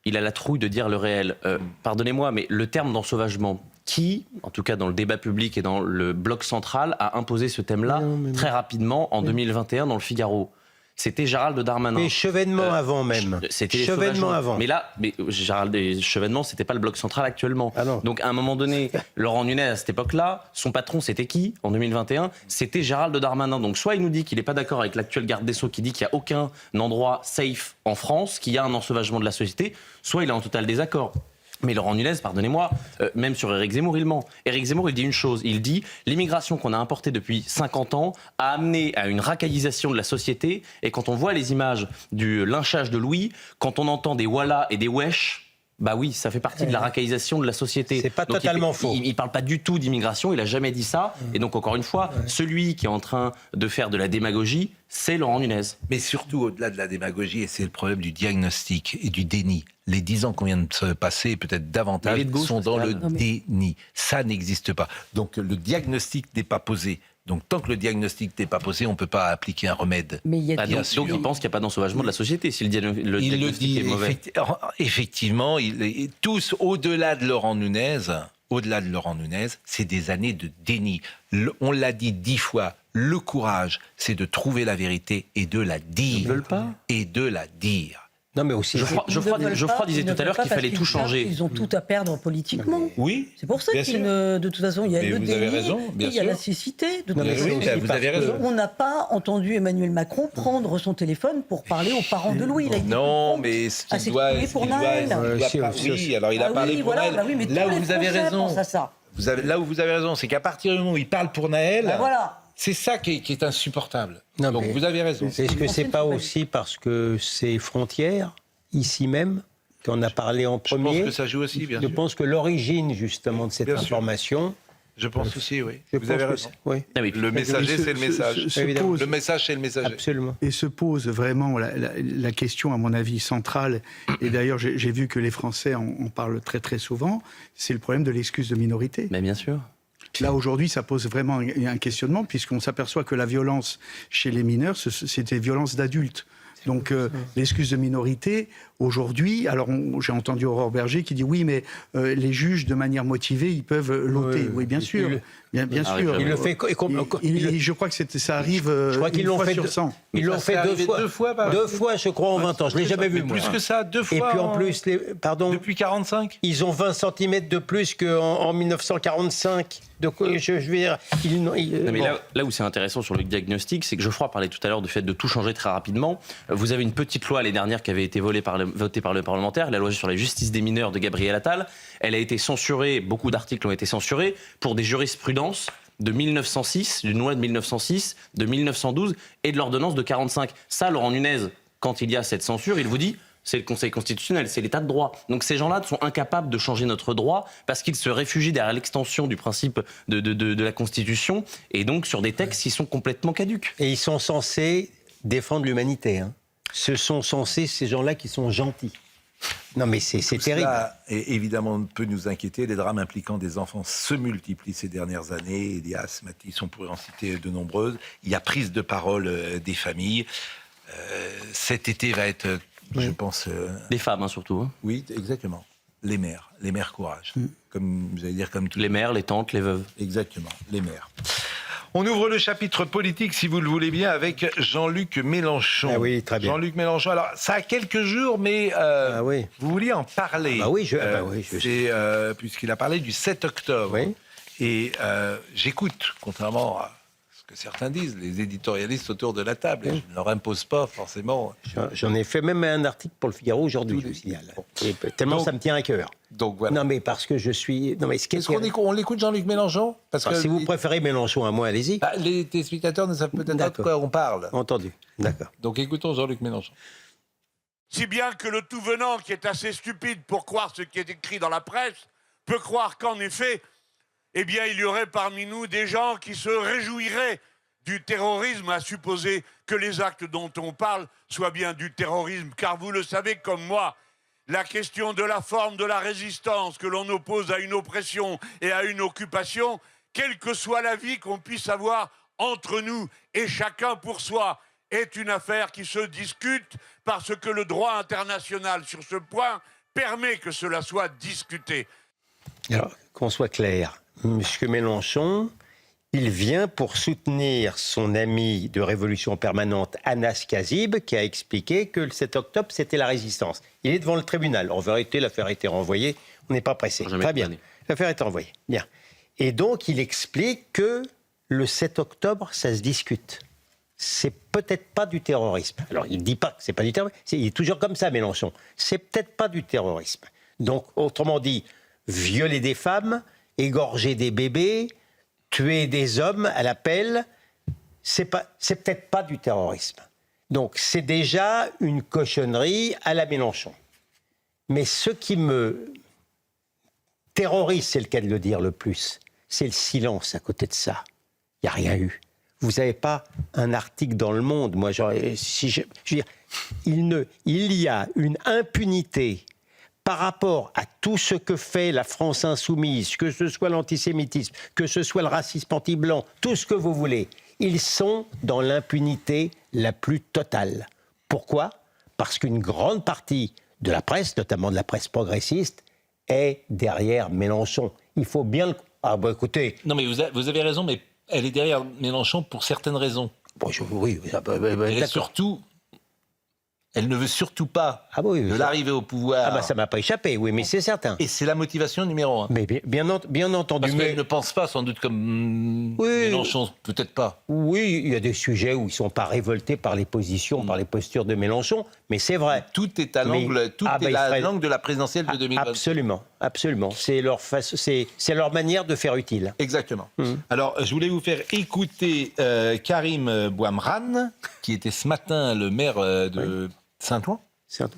Il a la trouille de dire le réel. Pardonnez-moi, mais le terme d'ensauvagement, qui, en tout cas dans le débat public et dans le bloc central, a imposé ce thème-là très rapidement en 2021 dans le Figaro? C'était Gérald Darmanin. Et Chevènement avant même. C'était Chevènement avant. Mais là, Gérald Chevènement, c'était pas le bloc central actuellement. Donc à un moment donné, Laurent Nunez à cette époque-là, son patron c'était qui en 2021? C'était Gérald Darmanin. Donc soit il nous dit qu'il n'est pas d'accord avec l'actuel garde des Sceaux qui dit qu'il n'y a aucun endroit safe en France, qu'il y a un ensauvagement de la société, soit il est en total désaccord. Mais Laurent Nunez, pardonnez-moi, même sur Éric Zemmour, il ment. Éric Zemmour, il dit une chose, il dit l'immigration qu'on a importée depuis 50 ans a amené à une racaillisation de la société, et quand on voit les images du lynchage de Louis, quand on entend des Wallah et des Wesh, bah oui, ça fait partie de la racaillisation de la société. C'est pas totalement faux. Il parle pas du tout d'immigration, il a jamais dit ça. Et donc, encore une fois, celui qui est en train de faire de la démagogie, c'est Laurent Nunez. Mais surtout, au-delà de la démagogie, et c'est le problème du diagnostic et du déni. Les 10 ans qu'on vient de se passer, peut-être davantage, sont dans le déni. Ça n'existe pas. Donc, le diagnostic n'est pas posé. Donc, tant que le diagnostic n'est pas posé, on ne peut pas appliquer un remède. Mais donc, il pense qu'il n'y a pas d'ensauvagement de la société si le diagnostic est mauvais. Effectivement, tous, au-delà de Laurent Nunez, c'est des années de déni. On l'a dit 10 fois, le courage, c'est de trouver la vérité et de la dire. Ils ne veulent pas. Et de la dire. Non, mais aussi. Geoffroy disait tout à l'heure qu'il fallait tout changer. Ils ont tout à perdre politiquement. Oui. C'est pour ça de toute façon, il y a le déni, il y a la cécité. Vous avez raison. On n'a pas entendu Emmanuel Macron prendre son téléphone pour parler aux parents de Louis. Non, mais ce qu'il doit... Oui, alors il a parlé pour Naël. Là où vous avez raison. Là où vous avez raison, c'est qu'à partir du moment où il parle pour Naël... C'est ça qui est insupportable. Non, donc vous avez raison. Est-ce que c'est pas aussi parce que c'est frontières, ici même, qu'on a parlé en premier? Je pense que ça joue aussi, bien sûr. Je pense que l'origine, justement, de cette information... Je pense aussi, oui. Vous avez raison. Le messager, c'est le message. Le message, c'est le messager. Absolument. Et se pose vraiment la question, à mon avis, centrale, et d'ailleurs j'ai vu que les Français en parlent très très souvent, c'est le problème de l'excuse de minorité. Mais bien sûr. Là, aujourd'hui, ça pose vraiment un questionnement, puisqu'on s'aperçoit que la violence chez les mineurs, c'est des violences d'adultes. Donc l'excuse de minorité, aujourd'hui, alors j'ai entendu Aurore Berger qui dit oui, mais les juges, de manière motivée, ils peuvent l'ôter. Oui, bien sûr. Bien sûr. Il le fait. Je crois que ça arrive je crois qu'ils l'ont fait 100. Ils l'ont fait deux fois. Deux fois, je crois, en 20 ans. Je ne l'ai jamais vu, moi. Plus que ça, 2 fois. Et puis en plus, depuis 45. Ils ont 20 cm de plus qu'en 1945. Donc, je veux dire, non, mais là où c'est intéressant sur le diagnostic, c'est que Geoffroy parlait tout à l'heure du fait de tout changer très rapidement. Vous avez une petite loi l'année dernière qui avait été votée par le parlementaire, la loi sur la justice des mineurs de Gabriel Attal. Elle a été censurée, beaucoup d'articles ont été censurés pour des jurisprudences de 1906, d'une loi de 1906, de 1912 et de l'ordonnance de 45. Ça, Laurent Nunez, quand il y a cette censure, il vous dit... C'est le Conseil constitutionnel, c'est l'état de droit. Donc ces gens-là sont incapables de changer notre droit parce qu'ils se réfugient derrière l'extension du principe de la Constitution et donc sur des textes qui sont complètement caducs. Et ils sont censés défendre l'humanité. Hein. Ce sont censés ces gens-là qui sont gentils. Non mais c'est terrible. Cela, évidemment, peut nous inquiéter. Les drames impliquant des enfants se multiplient ces dernières années. Elias, Matisse, on pourrait en citer de nombreuses. Il y a prise de parole des familles. Cet été va être... Je pense... Les femmes, hein, surtout. Hein. Oui, exactement. Les mères courage. Comme, vous allez dire, comme tous les mères, les tantes, les veuves. Exactement, les mères. On ouvre le chapitre politique, si vous le voulez bien, avec Jean-Luc Mélenchon. Ah oui, très bien. Jean-Luc Mélenchon, alors ça a quelques jours, mais vous vouliez en parler. Ah oui, puisqu'il a parlé du 7 octobre. Oui. Et j'écoute, contrairement à que certains disent, les éditorialistes autour de la table. Et je ne leur impose pas forcément. J'en ai fait même un article pour le Figaro aujourd'hui, je vous signale. Tellement ça me tient à cœur. Donc voilà. Non mais parce que je suis... Non, mais on l'écoute Jean-Luc Mélenchon parce que si vous préférez Mélenchon à moi, allez-y. Les téléspectateurs ne savent peut-être pas de quoi on parle. Entendu, d'accord. Donc écoutons Jean-Luc Mélenchon. Si bien que le tout venant, qui est assez stupide pour croire ce qui est écrit dans la presse, peut croire qu'en effet... eh bien, il y aurait parmi nous des gens qui se réjouiraient du terrorisme, à supposer que les actes dont on parle soient bien du terrorisme. Car vous le savez comme moi, la question de la forme de la résistance que l'on oppose à une oppression et à une occupation, quelle que soit la vie qu'on puisse avoir entre nous et chacun pour soi, est une affaire qui se discute parce que le droit international sur ce point permet que cela soit discuté. Alors, qu'on soit clair, M. Mélenchon, il vient pour soutenir son ami de Révolution permanente, Anas Kazib, qui a expliqué que le 7 octobre, c'était la résistance. Il est devant le tribunal. En vérité, l'affaire a été renvoyée. On n'est pas pressé. Très bien. L'affaire est renvoyée. Bien. Et donc, il explique que le 7 octobre, ça se discute. C'est peut-être pas du terrorisme. Alors, il ne dit pas que c'est pas du terrorisme. Il est toujours comme ça, Mélenchon. C'est peut-être pas du terrorisme. Donc, autrement dit, violer des femmes, égorger des bébés, tuer des hommes à la pelle, c'est peut-être pas du terrorisme. Donc c'est déjà une cochonnerie à la Mélenchon. Mais ce qui me terrorise, c'est le cas de le dire le plus, c'est le silence à côté de ça. Il n'y a rien eu. Vous n'avez pas un article dans Le Monde. Moi, je veux dire, il y a une impunité par rapport à tout ce que fait la France insoumise, que ce soit l'antisémitisme, que ce soit le racisme anti-blanc, tout ce que vous voulez, ils sont dans l'impunité la plus totale. Pourquoi ? Parce qu'une grande partie de la presse, notamment de la presse progressiste, est derrière Mélenchon. Il faut bien le... Ah bah écoutez... Non mais vous avez raison, mais elle est derrière Mélenchon pour certaines raisons. Bon, oui, elle ne veut surtout pas de l'arrivée au pouvoir. Ah bah ça m'a pas échappé, oui, mais c'est certain. Et c'est la motivation numéro 1. Mais bien entendu. Parce qu'elle ne pense pas sans doute comme Mélenchon, peut-être pas. Oui, il y a des sujets où ils ne sont pas révoltés par les positions, par les postures de Mélenchon, mais c'est vrai. Tout est à l'angle, l'angle de la présidentielle de 2020. Absolument. C'est leur manière de faire utile. Exactement. Alors, je voulais vous faire écouter Karim Bouamran, qui était ce matin le maire de Saint-Ouen.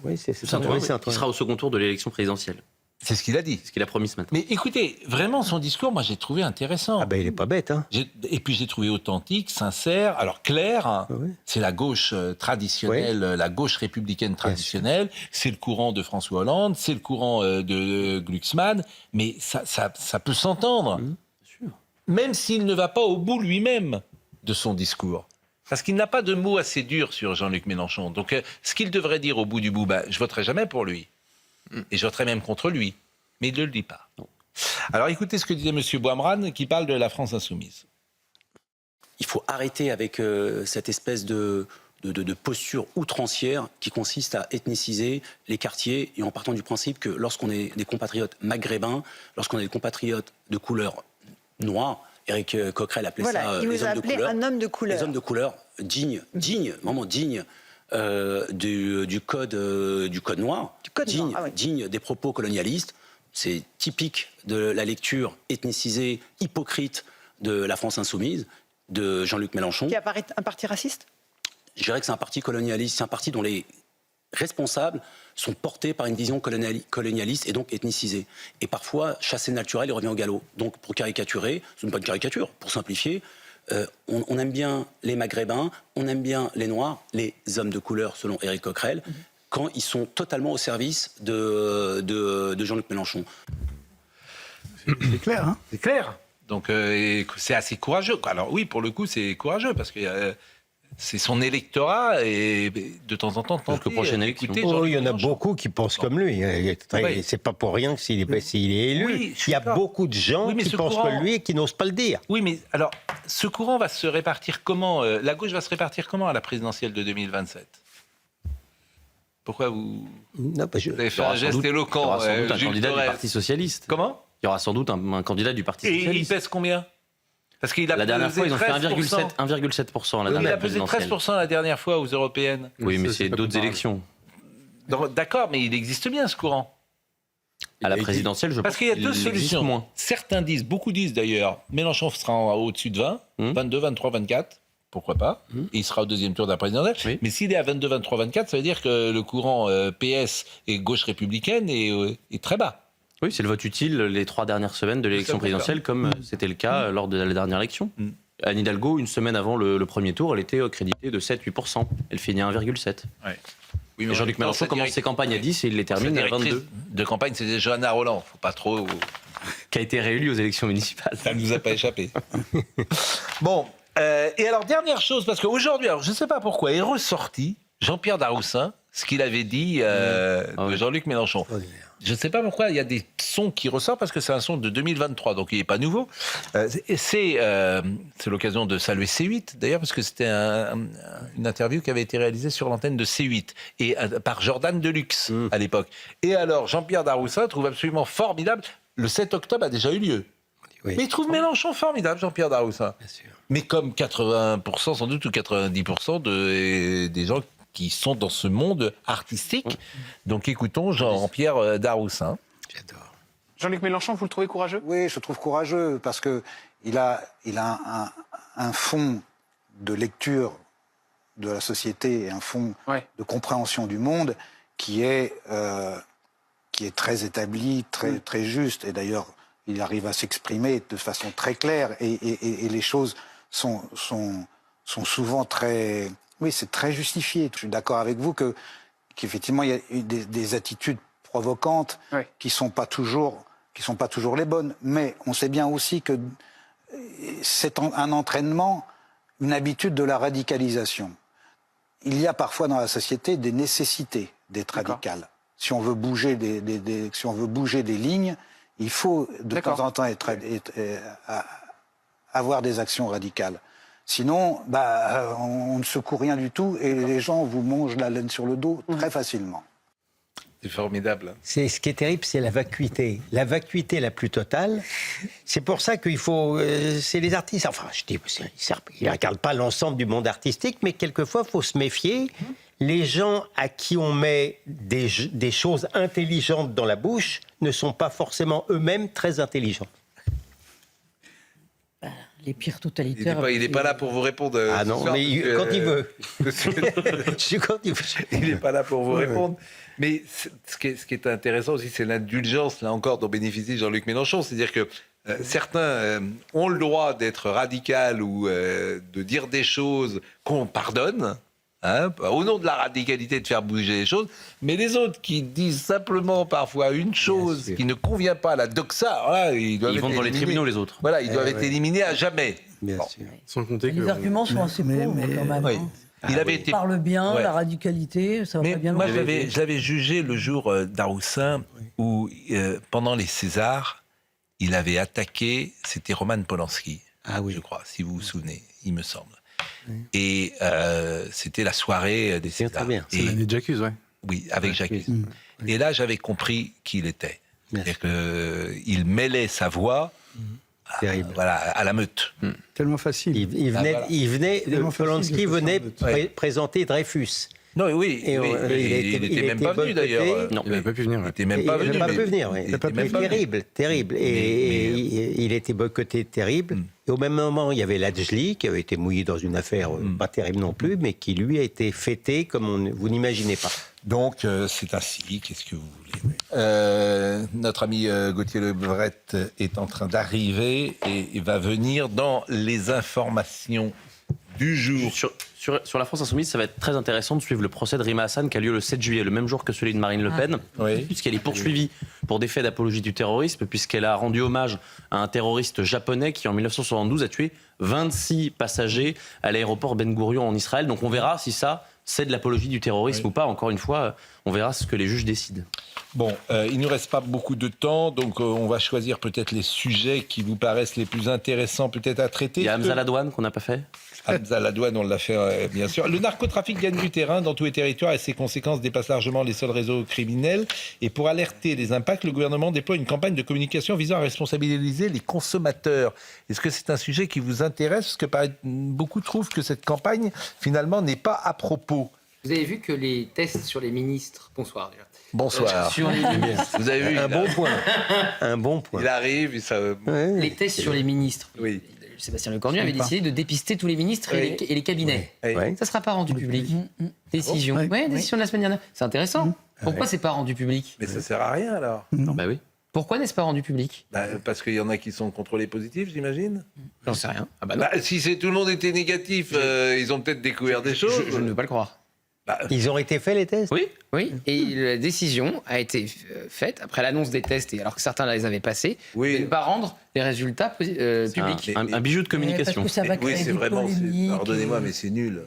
Oui, c'est Saint-Ouen. Qui sera au second tour de l'élection présidentielle. C'est ce qu'il a dit. C'est ce qu'il a promis ce matin. Mais écoutez, vraiment, son discours, moi, j'ai trouvé intéressant. Ah ben, il n'est pas bête, hein. Et puis, j'ai trouvé authentique, sincère. Alors, clair, c'est la gauche traditionnelle, la gauche républicaine traditionnelle. C'est le courant de François Hollande, c'est le courant de Glucksmann. Mais ça peut s'entendre. Même s'il ne va pas au bout lui-même de son discours. Parce qu'il n'a pas de mots assez durs sur Jean-Luc Mélenchon. Donc, ce qu'il devrait dire au bout du bout, je voterai jamais pour lui. Et je voterai même contre lui. Mais il ne le dit pas. Alors, écoutez ce que disait M. Boimran, qui parle de la France insoumise. Il faut arrêter avec cette espèce de posture outrancière qui consiste à ethniciser les quartiers, et en partant du principe que lorsqu'on est des compatriotes maghrébins, lorsqu'on est des compatriotes de couleur noire, Éric Coquerel appelait ça il les vous a hommes de appelé couleur. un homme de couleur. Les hommes de couleur dignes, vraiment dignes du code noir, dignes des propos colonialistes. C'est typique de la lecture ethnicisée, hypocrite de la France insoumise, de Jean-Luc Mélenchon. Qui apparaît un parti raciste ? Je dirais que c'est un parti colonialiste, c'est un parti dont les responsables sont portés par une vision colonialiste et donc ethnicisée. Et parfois, chasser le naturel, il revient au galop. Donc, pour caricaturer, c'est une bonne caricature, pour simplifier, on aime bien les Maghrébins, on aime bien les Noirs, les hommes de couleur, selon Éric Coquerel, quand ils sont totalement au service de Jean-Luc Mélenchon. C'est clair, hein ? C'est clair. Donc, c'est assez courageux. Alors oui, pour le coup, c'est courageux, parce que... c'est son électorat et de temps en temps tenter prochaine élection. Oh, il y en a beaucoup qui pensent comme lui. C'est pas pour rien que s'il est élu. Oui, il y a beaucoup de gens qui pensent comme lui et qui n'osent pas le dire. Oui, mais alors, ce courant va se répartir comment la gauche va se répartir comment à la présidentielle de 2027 ? Pourquoi vous avez fait un geste éloquent? Il y aura sans doute un Jules candidat Torres. du Parti Socialiste. Comment? Il y aura sans doute un candidat du Parti Socialiste. Et il pèse combien? Parce qu'il a la dernière pesé fois, ils ont fait 13%. 1,7% la dernière Il a pesé présidentielle. 13% la dernière fois aux européennes. Oui, mais c'est d'autres élections. D'accord, mais il existe bien ce courant. À la présidentielle, je pense Parce qu'il y a deux existe solutions. moins. Certains disent, beaucoup disent d'ailleurs, Mélenchon sera au-dessus de 20, 22, 23, 24. Pourquoi pas? Et il sera au deuxième tour de la présidentielle. Mais s'il est à 22, 23, 24, ça veut dire que le courant PS et gauche républicaine est très bas. Oui, c'est le vote utile les 3 dernières semaines de l'élection présidentielle, comme c'était le cas lors de la dernière élection. Anne Hidalgo, une semaine avant le premier tour, elle était créditée de 7-8%. Elle finit à 1,7%. Ouais. Oui, et Jean-Luc Mélenchon commence ses campagnes à 10 et il les termine à 22. De campagne, c'était Johanna Roland. Faut pas trop. Qui a été réélu aux élections municipales. Ça ne nous a pas échappé. Bon, et alors, dernière chose, parce qu'aujourd'hui, je ne sais pas pourquoi, est ressorti Jean-Pierre Daroussin, ce qu'il avait dit de Jean-Luc Mélenchon. Je ne sais pas pourquoi, il y a des sons qui ressortent, parce que c'est un son de 2023, donc il n'est pas nouveau. C'est l'occasion de saluer C8, d'ailleurs, parce que c'était une interview qui avait été réalisée sur l'antenne de C8, et par Jordan Deluxe, à l'époque. Et alors, Jean-Pierre Daroussin trouve absolument formidable, le 7 octobre a déjà eu lieu. Oui. Mais il trouve Mélenchon formidable, Jean-Pierre Daroussin. Mais comme 80% sans doute, ou 90% des gens qui sont dans ce monde artistique. Donc écoutons Jean-Pierre Daroussin. J'adore. Jean-Luc Mélenchon, vous le trouvez courageux? Oui, je le trouve courageux parce qu'il a un fond de lecture de la société et un fond de compréhension du monde qui est très établi, très juste. Et d'ailleurs, il arrive à s'exprimer de façon très claire et les choses sont souvent très... Oui, c'est très justifié. Je suis d'accord avec vous qu'effectivement, il y a des attitudes provocantes qui sont pas toujours les bonnes. Mais on sait bien aussi que c'est un entraînement, une habitude de la radicalisation. Il y a parfois dans la société des nécessités d'être radical. Si on veut bouger si on veut bouger des lignes, il faut de temps en temps avoir des actions radicales. Sinon, on ne secoue rien du tout et les gens vous mangent la laine sur le dos très facilement. C'est formidable. Ce qui est terrible, c'est la vacuité. La vacuité la plus totale. C'est pour ça qu'il faut... c'est les artistes... Enfin, je dis, ils ne regardent pas l'ensemble du monde artistique, mais quelquefois, il faut se méfier. Les gens à qui on met des choses intelligentes dans la bouche ne sont pas forcément eux-mêmes très intelligents. Les pires totalitaires... Il n'est pas là pour vous répondre. Ah non, mais quand il veut. Il n'est pas là pour vous répondre. Mais ce qui est intéressant aussi, c'est l'indulgence, là encore, dont bénéficie Jean-Luc Mélenchon. C'est-à-dire que certains ont le droit d'être radical ou de dire des choses qu'on pardonne, au nom de la radicalité, de faire bouger les choses, mais les autres qui disent simplement parfois une chose qui ne convient pas à la doxa, alors là, ils vont devant les tribunaux, les autres. Voilà, ils doivent être éliminés à jamais. Bien sûr. Sans compter Les arguments sont assez pauvres quand même. Oui. Il avait Il parle bien, la radicalité, ça va pas bien moi, loin. je l'avais jugé le jour d'Arroussin où, pendant les Césars, il avait attaqué, c'était Roman Polanski, je crois, si vous vous souvenez, il me semble. Et c'était la soirée des Césars. Très bien. C'est l'année de J'accuse, ouais. Oui, avec J'accuse. Et là, j'avais compris qui il était. C'est-à-dire qu'il mêlait sa voix à la meute. Tellement facile. Polanski venait présenter Dreyfus. Non, oui, il n'était même pas venu d'ailleurs. Il n'avait pas pu venir. Il n'était même pas venu. Terrible. Et il était boycotté terrible. Et au même moment, il y avait Ladjli, qui avait été mouillé dans une affaire pas terrible non plus, mais qui lui a été fêté comme vous n'imaginez pas. Donc, c'est ainsi, qu'est-ce que vous voulez. Notre ami Gauthier Lebret est en train d'arriver et il va venir dans les informations du jour. Sur la France Insoumise, ça va être très intéressant de suivre le procès de Rima Hassan qui a lieu le 7 juillet, le même jour que celui de Marine Le Pen, puisqu'elle est poursuivie pour des faits d'apologie du terrorisme, puisqu'elle a rendu hommage à un terroriste japonais qui, en 1972, a tué 26 passagers à l'aéroport Ben Gourion en Israël. Donc on verra si ça, c'est de l'apologie du terrorisme ou pas. Encore une fois, on verra ce que les juges décident. Bon, il ne nous reste pas beaucoup de temps, donc on va choisir peut-être les sujets qui vous paraissent les plus intéressants peut-être à traiter. Il y a Hamza Ladouane qu'on n'a pas fait. Hamza Ladouane, on l'a fait bien sûr. Le narcotrafic gagne du terrain dans tous les territoires et ses conséquences dépassent largement les seuls réseaux criminels. Et pour alerter les impacts, le gouvernement déploie une campagne de communication visant à responsabiliser les consommateurs. Est-ce que c'est un sujet qui vous intéresse? Parce que beaucoup trouvent que cette campagne, finalement, n'est pas à propos. Vous avez vu que les tests sur les ministres... Bonsoir déjà. Bonsoir. Sur les ministres. Vous avez vu Un bon point. Il arrive, les tests sur les ministres. Oui. Sébastien Lecornu avait décidé de dépister tous les ministres et les cabinets. Ça ne sera pas rendu public. Décision. Décision de la semaine dernière. C'est intéressant. Pourquoi c'est pas rendu public? Mais ça sert à rien alors. Bah oui. Pourquoi n'est-ce pas rendu public? Parce qu'il y en a qui sont contrôlés positifs, j'imagine. J'en sais rien. Si tout le monde était négatif, ils ont peut-être découvert des choses. Je ne veux pas le croire. Ils ont été faits les tests? Oui. Et la décision a été faite après l'annonce des tests, et alors que certains les avaient passés, de ne pas rendre les résultats publics. Un bijou de communication. Parce que ça va créer des polémiques. Pardonnez-moi, mais c'est nul.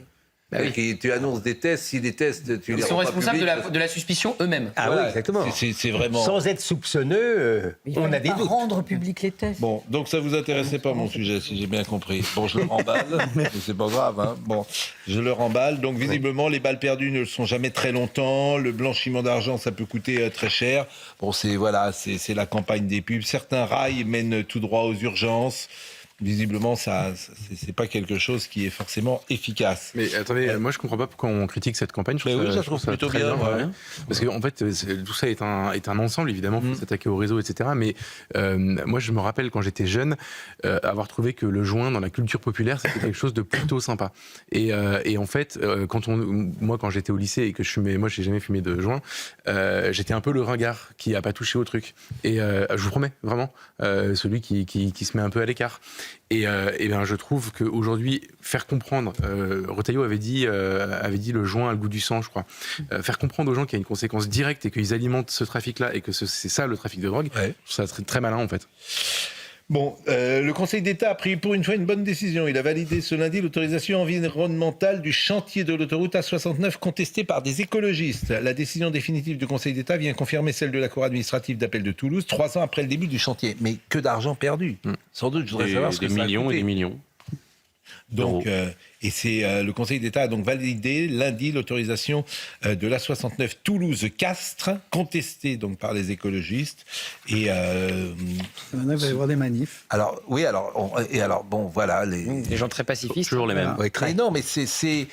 Tu annonces des tests, si les tests, tu les Ils sont rends pas responsables publics, de la suspicion eux-mêmes. Ah oui, exactement. C'est vraiment... Sans être soupçonneux, on a des doutes. Rendre public les tests. Bon, donc ça vous intéressait pas mon sujet, si j'ai bien compris. Bon, je le remballe, mais c'est pas grave. Hein. Bon, je le remballe. Donc visiblement, les balles perdues ne le sont jamais très longtemps. Le blanchiment d'argent, ça peut coûter très cher. Bon, c'est la campagne des pubs. Certains rails mènent tout droit aux urgences. Visiblement, c'est pas quelque chose qui est forcément efficace. Mais attendez, moi je comprends pas pourquoi on critique cette campagne. Je trouve ça plutôt bien. Parce qu'en fait, tout ça est un ensemble, évidemment, il faut s'attaquer au réseau, etc. Mais moi, je me rappelle quand j'étais jeune, avoir trouvé que le joint dans la culture populaire, c'était quelque chose de plutôt sympa. Et en fait, moi, quand j'étais au lycée et que je fumais, moi, j'ai jamais fumé de joint, j'étais un peu le ringard qui a pas touché au truc. Et je vous promets, vraiment, celui qui se met un peu à l'écart. Et bien, je trouve qu'aujourd'hui, faire comprendre, Retailleau avait dit le joint a le goût du sang, je crois. Faire comprendre aux gens qu'il y a une conséquence directe et qu'ils alimentent ce trafic-là et que c'est ça le trafic de drogue, je trouve ça très, très malin en fait. Bon, le Conseil d'État a pris pour une fois une bonne décision. Il a validé ce lundi l'autorisation environnementale du chantier de l'autoroute A69 contesté par des écologistes. La décision définitive du Conseil d'État vient confirmer celle de la Cour administrative d'appel de Toulouse, 3 ans après le début du chantier. Mais que d'argent perdu. Sans doute, je voudrais savoir ce que ça a coûté. Des millions et des millions. Donc, le Conseil d'État a donc validé lundi l'autorisation de l'A69 Toulouse-Castres, contestée donc par les écologistes. Et maintenant, il va y avoir des manifs. Alors, bon, voilà. Des gens très pacifistes. Toujours les mêmes. Ouais, mais non, mais c'est... Et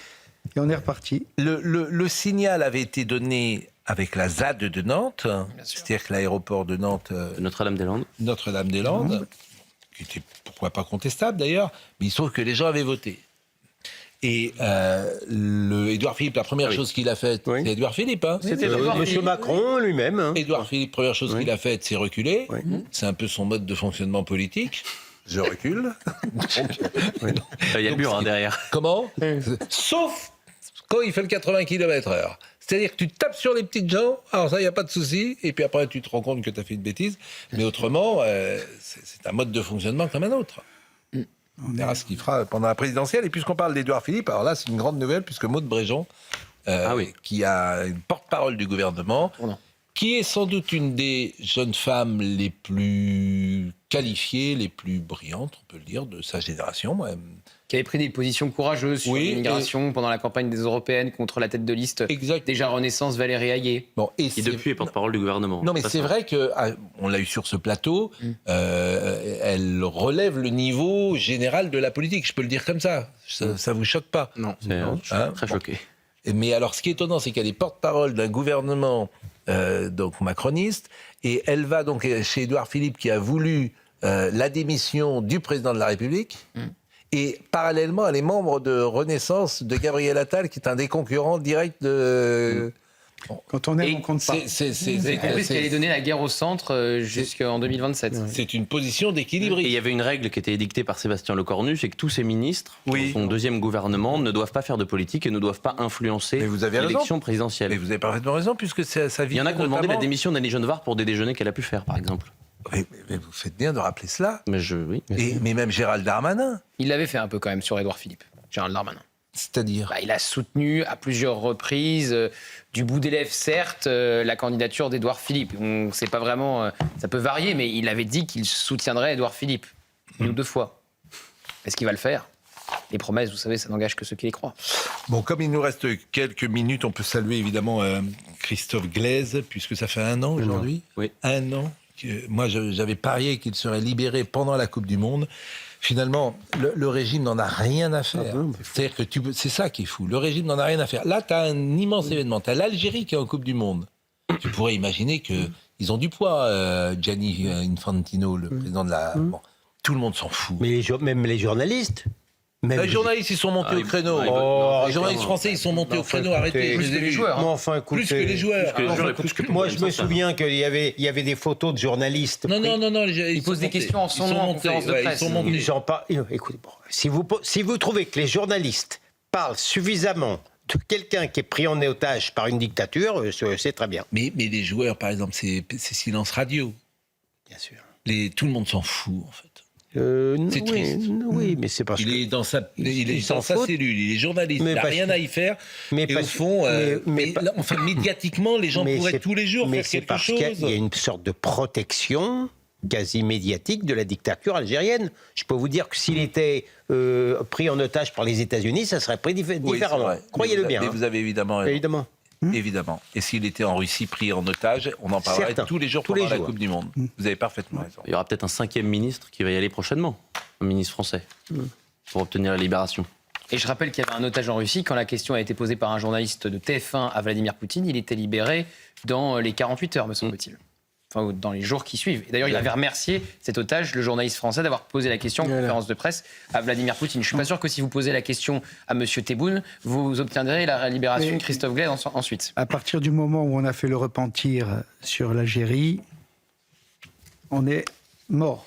on est reparti. Le signal avait été donné avec la ZAD de Nantes, c'est-à-dire que l'aéroport de Nantes... Notre-Dame-des-Landes, qui était pourquoi pas contestable d'ailleurs, mais il se trouve que les gens avaient voté. Et Édouard Philippe, la première chose qu'il a faite, c'est Édouard Philippe. Hein. C'était Monsieur Macron lui-même. Hein. Édouard Philippe, première chose qu'il a faite, c'est reculer. C'est un peu son mode de fonctionnement politique. Je recule. Il y a le mur derrière. Comment? Sauf quand il fait le 80 km/h. C'est-à-dire que tu tapes sur les petites gens, alors ça, il n'y a pas de souci, et puis après, tu te rends compte que tu as fait une bêtise. Mais autrement, c'est un mode de fonctionnement comme un autre. On verra ce qu'il fera pendant la présidentielle. Et puisqu'on parle d'Édouard Philippe, alors là, c'est une grande nouvelle, puisque Maud Bréjon, qui a une porte-parole du gouvernement, qui est sans doute une des jeunes femmes les plus qualifiées, les plus brillantes, on peut le dire, de sa génération. Qui avait pris des positions courageuses sur l'immigration pendant la campagne des européennes contre la tête de liste. Déjà Renaissance, Valérie Hayé. Et depuis est porte-parole du gouvernement. Non, mais c'est vrai qu'on l'a eu sur ce plateau, elle relève le niveau général de la politique, je peux le dire comme ça. Ça vous choque pas? Non, je suis très choqué. Mais alors, ce qui est étonnant, c'est qu'elle est porte-parole d'un gouvernement donc macroniste, et elle va donc chez Édouard Philippe, qui a voulu la démission du président de la République. Et parallèlement, elle est membre de Renaissance de Gabriel Attal, qui est un des concurrents directs de... Quand on aime, on compte pas. Vous avez compris qu'elle allait donner la guerre au centre jusqu'en 2027. C'est une position d'équilibriste. Et il y avait une règle qui était édictée par Sébastien Lecornu, c'est que tous ces ministres, dans son deuxième gouvernement, ne doivent pas faire de politique et ne doivent pas influencer l'élection présidentielle. Mais vous avez parfaitement raison, puisque ça vise. Il y en a qui ont demandé la démission d'Annie Genevard pour des déjeuners qu'elle a pu faire, par exemple. Mais vous faites bien de rappeler cela. Mais même Gérald Darmanin. Il l'avait fait un peu quand même sur Édouard Philippe, Gérald Darmanin. C'est-à-dire il a soutenu à plusieurs reprises, du bout des lèvres certes, la candidature d'Édouard Philippe. On sait pas vraiment, ça peut varier, mais il avait dit qu'il soutiendrait Édouard Philippe, une ou deux fois. Est-ce qu'il va le faire? Les promesses, vous savez, ça n'engage que ceux qui les croient. Bon, comme il nous reste quelques minutes, on peut saluer évidemment Christophe Glaise, puisque ça fait 1 an aujourd'hui. Oui. 1 an. Moi, j'avais parié qu'il serait libéré pendant la Coupe du Monde. Finalement, le régime n'en a rien à faire. C'est-à-dire que c'est ça qui est fou. Le régime n'en a rien à faire. Là, tu as un immense événement. Tu as l'Algérie qui est en Coupe du Monde. Tu pourrais imaginer qu'ils ont du poids, Gianni Infantino, le président de la... Bon, tout le monde s'en fout. Mais même les journalistes. Les journalistes, ils sont montés au créneau. Les journalistes français, ils sont montés au créneau. Arrêtez. Plus que les joueurs. Plus que les joueurs. Moi, je me souviens qu'il y avait des photos de journalistes. Non. Ils posent des questions en son nom en conférence de presse. Écoutez, si vous trouvez que les journalistes parlent suffisamment de quelqu'un qui est pris en otage par une dictature, c'est très bien. Mais les joueurs, par exemple, c'est silence radio. Bien sûr. Tout le monde s'en fout, en fait. C'est triste. Oui, mais c'est parce il est dans sa cellule, il est journaliste, il n'a rien à y faire. Mais au fond, médiatiquement, les gens pourraient tous les jours faire quelque chose. Il y a une sorte de protection quasi médiatique de la dictature algérienne. Je peux vous dire que s'il était pris en otage par les États-Unis, ça serait pris différemment. Croyez-le bien. Mais vous avez évidemment raison. Évidemment. Et s'il était en Russie pris en otage, on en parlerait tous les jours pendant la Coupe du Monde. Vous avez parfaitement raison. Il y aura peut-être un 5e ministre qui va y aller prochainement, un ministre français, pour obtenir la libération. Et je rappelle qu'il y avait un otage en Russie. Quand la question a été posée par un journaliste de TF1 à Vladimir Poutine, il était libéré dans les 48 heures, me semble-t-il. Enfin, dans les jours qui suivent. Et d'ailleurs, il avait remercié cet otage, le journaliste français, d'avoir posé la question en conférence de presse à Vladimir Poutine. Je ne suis pas sûr que si vous posez la question à M. Tebboune, vous obtiendrez la libération de Christophe Glaise ensuite. À partir du moment où on a fait le repentir sur l'Algérie, on est mort.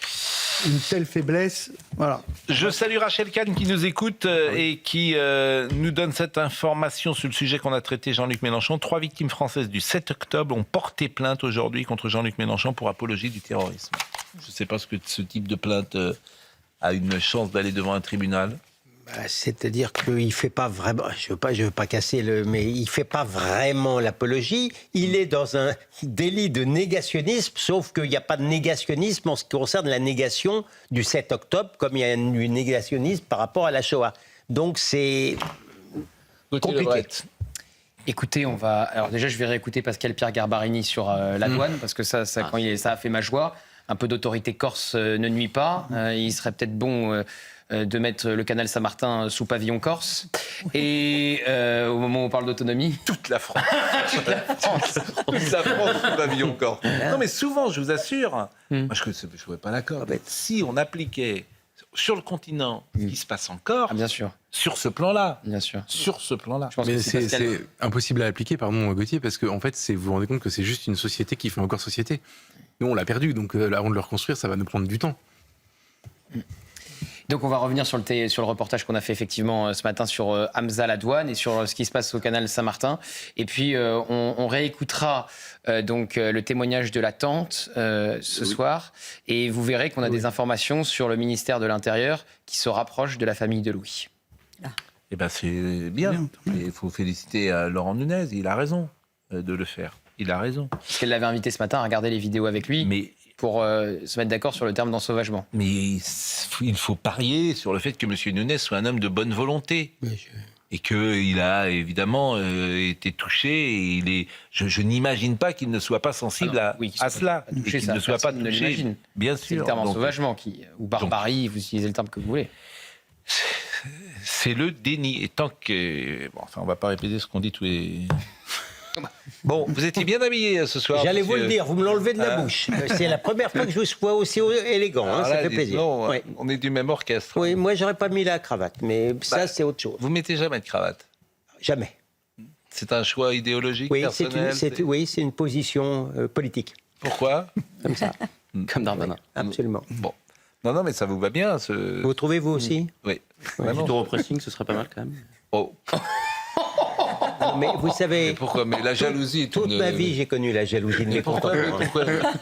Une telle faiblesse, voilà. Je salue Rachel Kahn qui nous écoute et qui nous donne cette information sur le sujet qu'on a traité, Jean-Luc Mélenchon. 3 victimes françaises du 7 octobre ont porté plainte aujourd'hui contre Jean-Luc Mélenchon pour apologie du terrorisme. Je ne sais pas ce que ce type de plainte a une chance d'aller devant un tribunal. C'est-à-dire qu'il ne fait pas vraiment, je veux pas casser mais il ne fait pas vraiment l'apologie. Il est dans un délit de négationnisme, sauf qu'il n'y a pas de négationnisme en ce qui concerne la négation du 7 octobre, comme il y a du négationnisme par rapport à la Shoah. Donc c'est compliqué. Écoutez, alors déjà, je vais réécouter Pascal-Pierre Garbarini sur la douane, parce que ça a fait ma joie. Un peu d'autorité corse ne nuit pas. Il serait peut-être bon de mettre le canal Saint-Martin sous pavillon corse. Et au moment où on parle d'autonomie... Toute la France. Toute la France sous pavillon corse. Non, mais souvent, je vous assure, moi, je ne trouvais pas d'accord. Si on appliquait sur le continent ce qui se passe en Corse, bien sûr. Sur ce plan-là. Bien sûr. Sur ce plan-là. Mais c'est impossible à appliquer, pardon, Gauthier, parce que en fait, vous vous rendez compte que c'est juste une société qui fait encore société. Nous, on l'a perdu, donc avant de le reconstruire, ça va nous prendre du temps. Donc on va revenir sur le reportage qu'on a fait effectivement ce matin sur Hamza Ladouane et sur ce qui se passe au canal Saint-Martin. Et puis on réécoutera donc le témoignage de la tante ce soir. Et vous verrez qu'on a des informations sur le ministère de l'Intérieur qui se rapproche de la famille de Louis. Eh ben c'est bien. Il faut féliciter Laurent Nunez. Il a raison de le faire. Il a raison. Parce qu'elle l'avait invité ce matin à regarder les vidéos avec lui pour se mettre d'accord sur le terme d'ensauvagement. Mais il faut parier sur le fait que M. Nunez soit un homme de bonne volonté. Et qu'il a évidemment été touché. Et je n'imagine pas qu'il ne soit pas sensible à cela. Et qu'il ne soit pas touché. Bien sûr. C'est le terme ensauvagement ou barbarie, vous utilisez le terme que vous voulez. C'est le déni. Et tant que... Bon, enfin, on ne va pas répéter ce qu'on dit tous les... Bon, vous étiez bien habillé ce soir. J'allais vous le dire, vous me l'enlevez de la bouche. C'est la première fois que je vous vois aussi élégant, ça fait plaisir. Non, on est du même orchestre. Oui, moi j'aurais pas mis la cravate, mais ça c'est autre chose. Vous mettez jamais de cravate? Jamais. C'est un choix idéologique, personnel? Oui, c'est une position politique. Pourquoi? Comme ça. Comme Darmanin. Oui, absolument. Bon. Non, mais ça vous va bien. Vous trouvez vous aussi? Oui. Un petit tour au pressing, ce serait pas mal quand même. Oh. Mais vous savez... Mais pourquoi? Mais la jalousie... Toute ma vie, j'ai connu la jalousie de mes contemporains.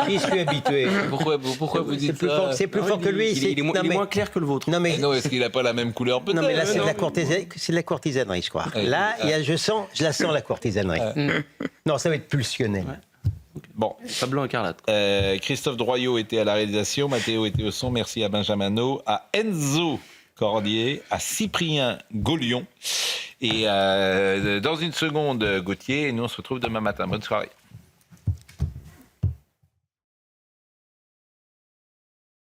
J'y suis habitué. Pourquoi vous dites ça? C'est plus fort que lui. Il est moins clair que le vôtre. Non, mais est-ce qu'il n'a pas la même couleur peut-être? Non, mais là, c'est de la courtisanerie, je crois. Là, je la sens, la courtisanerie. Non, ça va être pulsionnel. Bon. Pas blanc écarlate. Christophe Droyot était à la réalisation, Mathéo était au son, merci à Benjamin No, à Enzo Cordier, à Cyprien Gaulion. Et dans une seconde, Gauthier, et nous on se retrouve demain matin. Bonne soirée.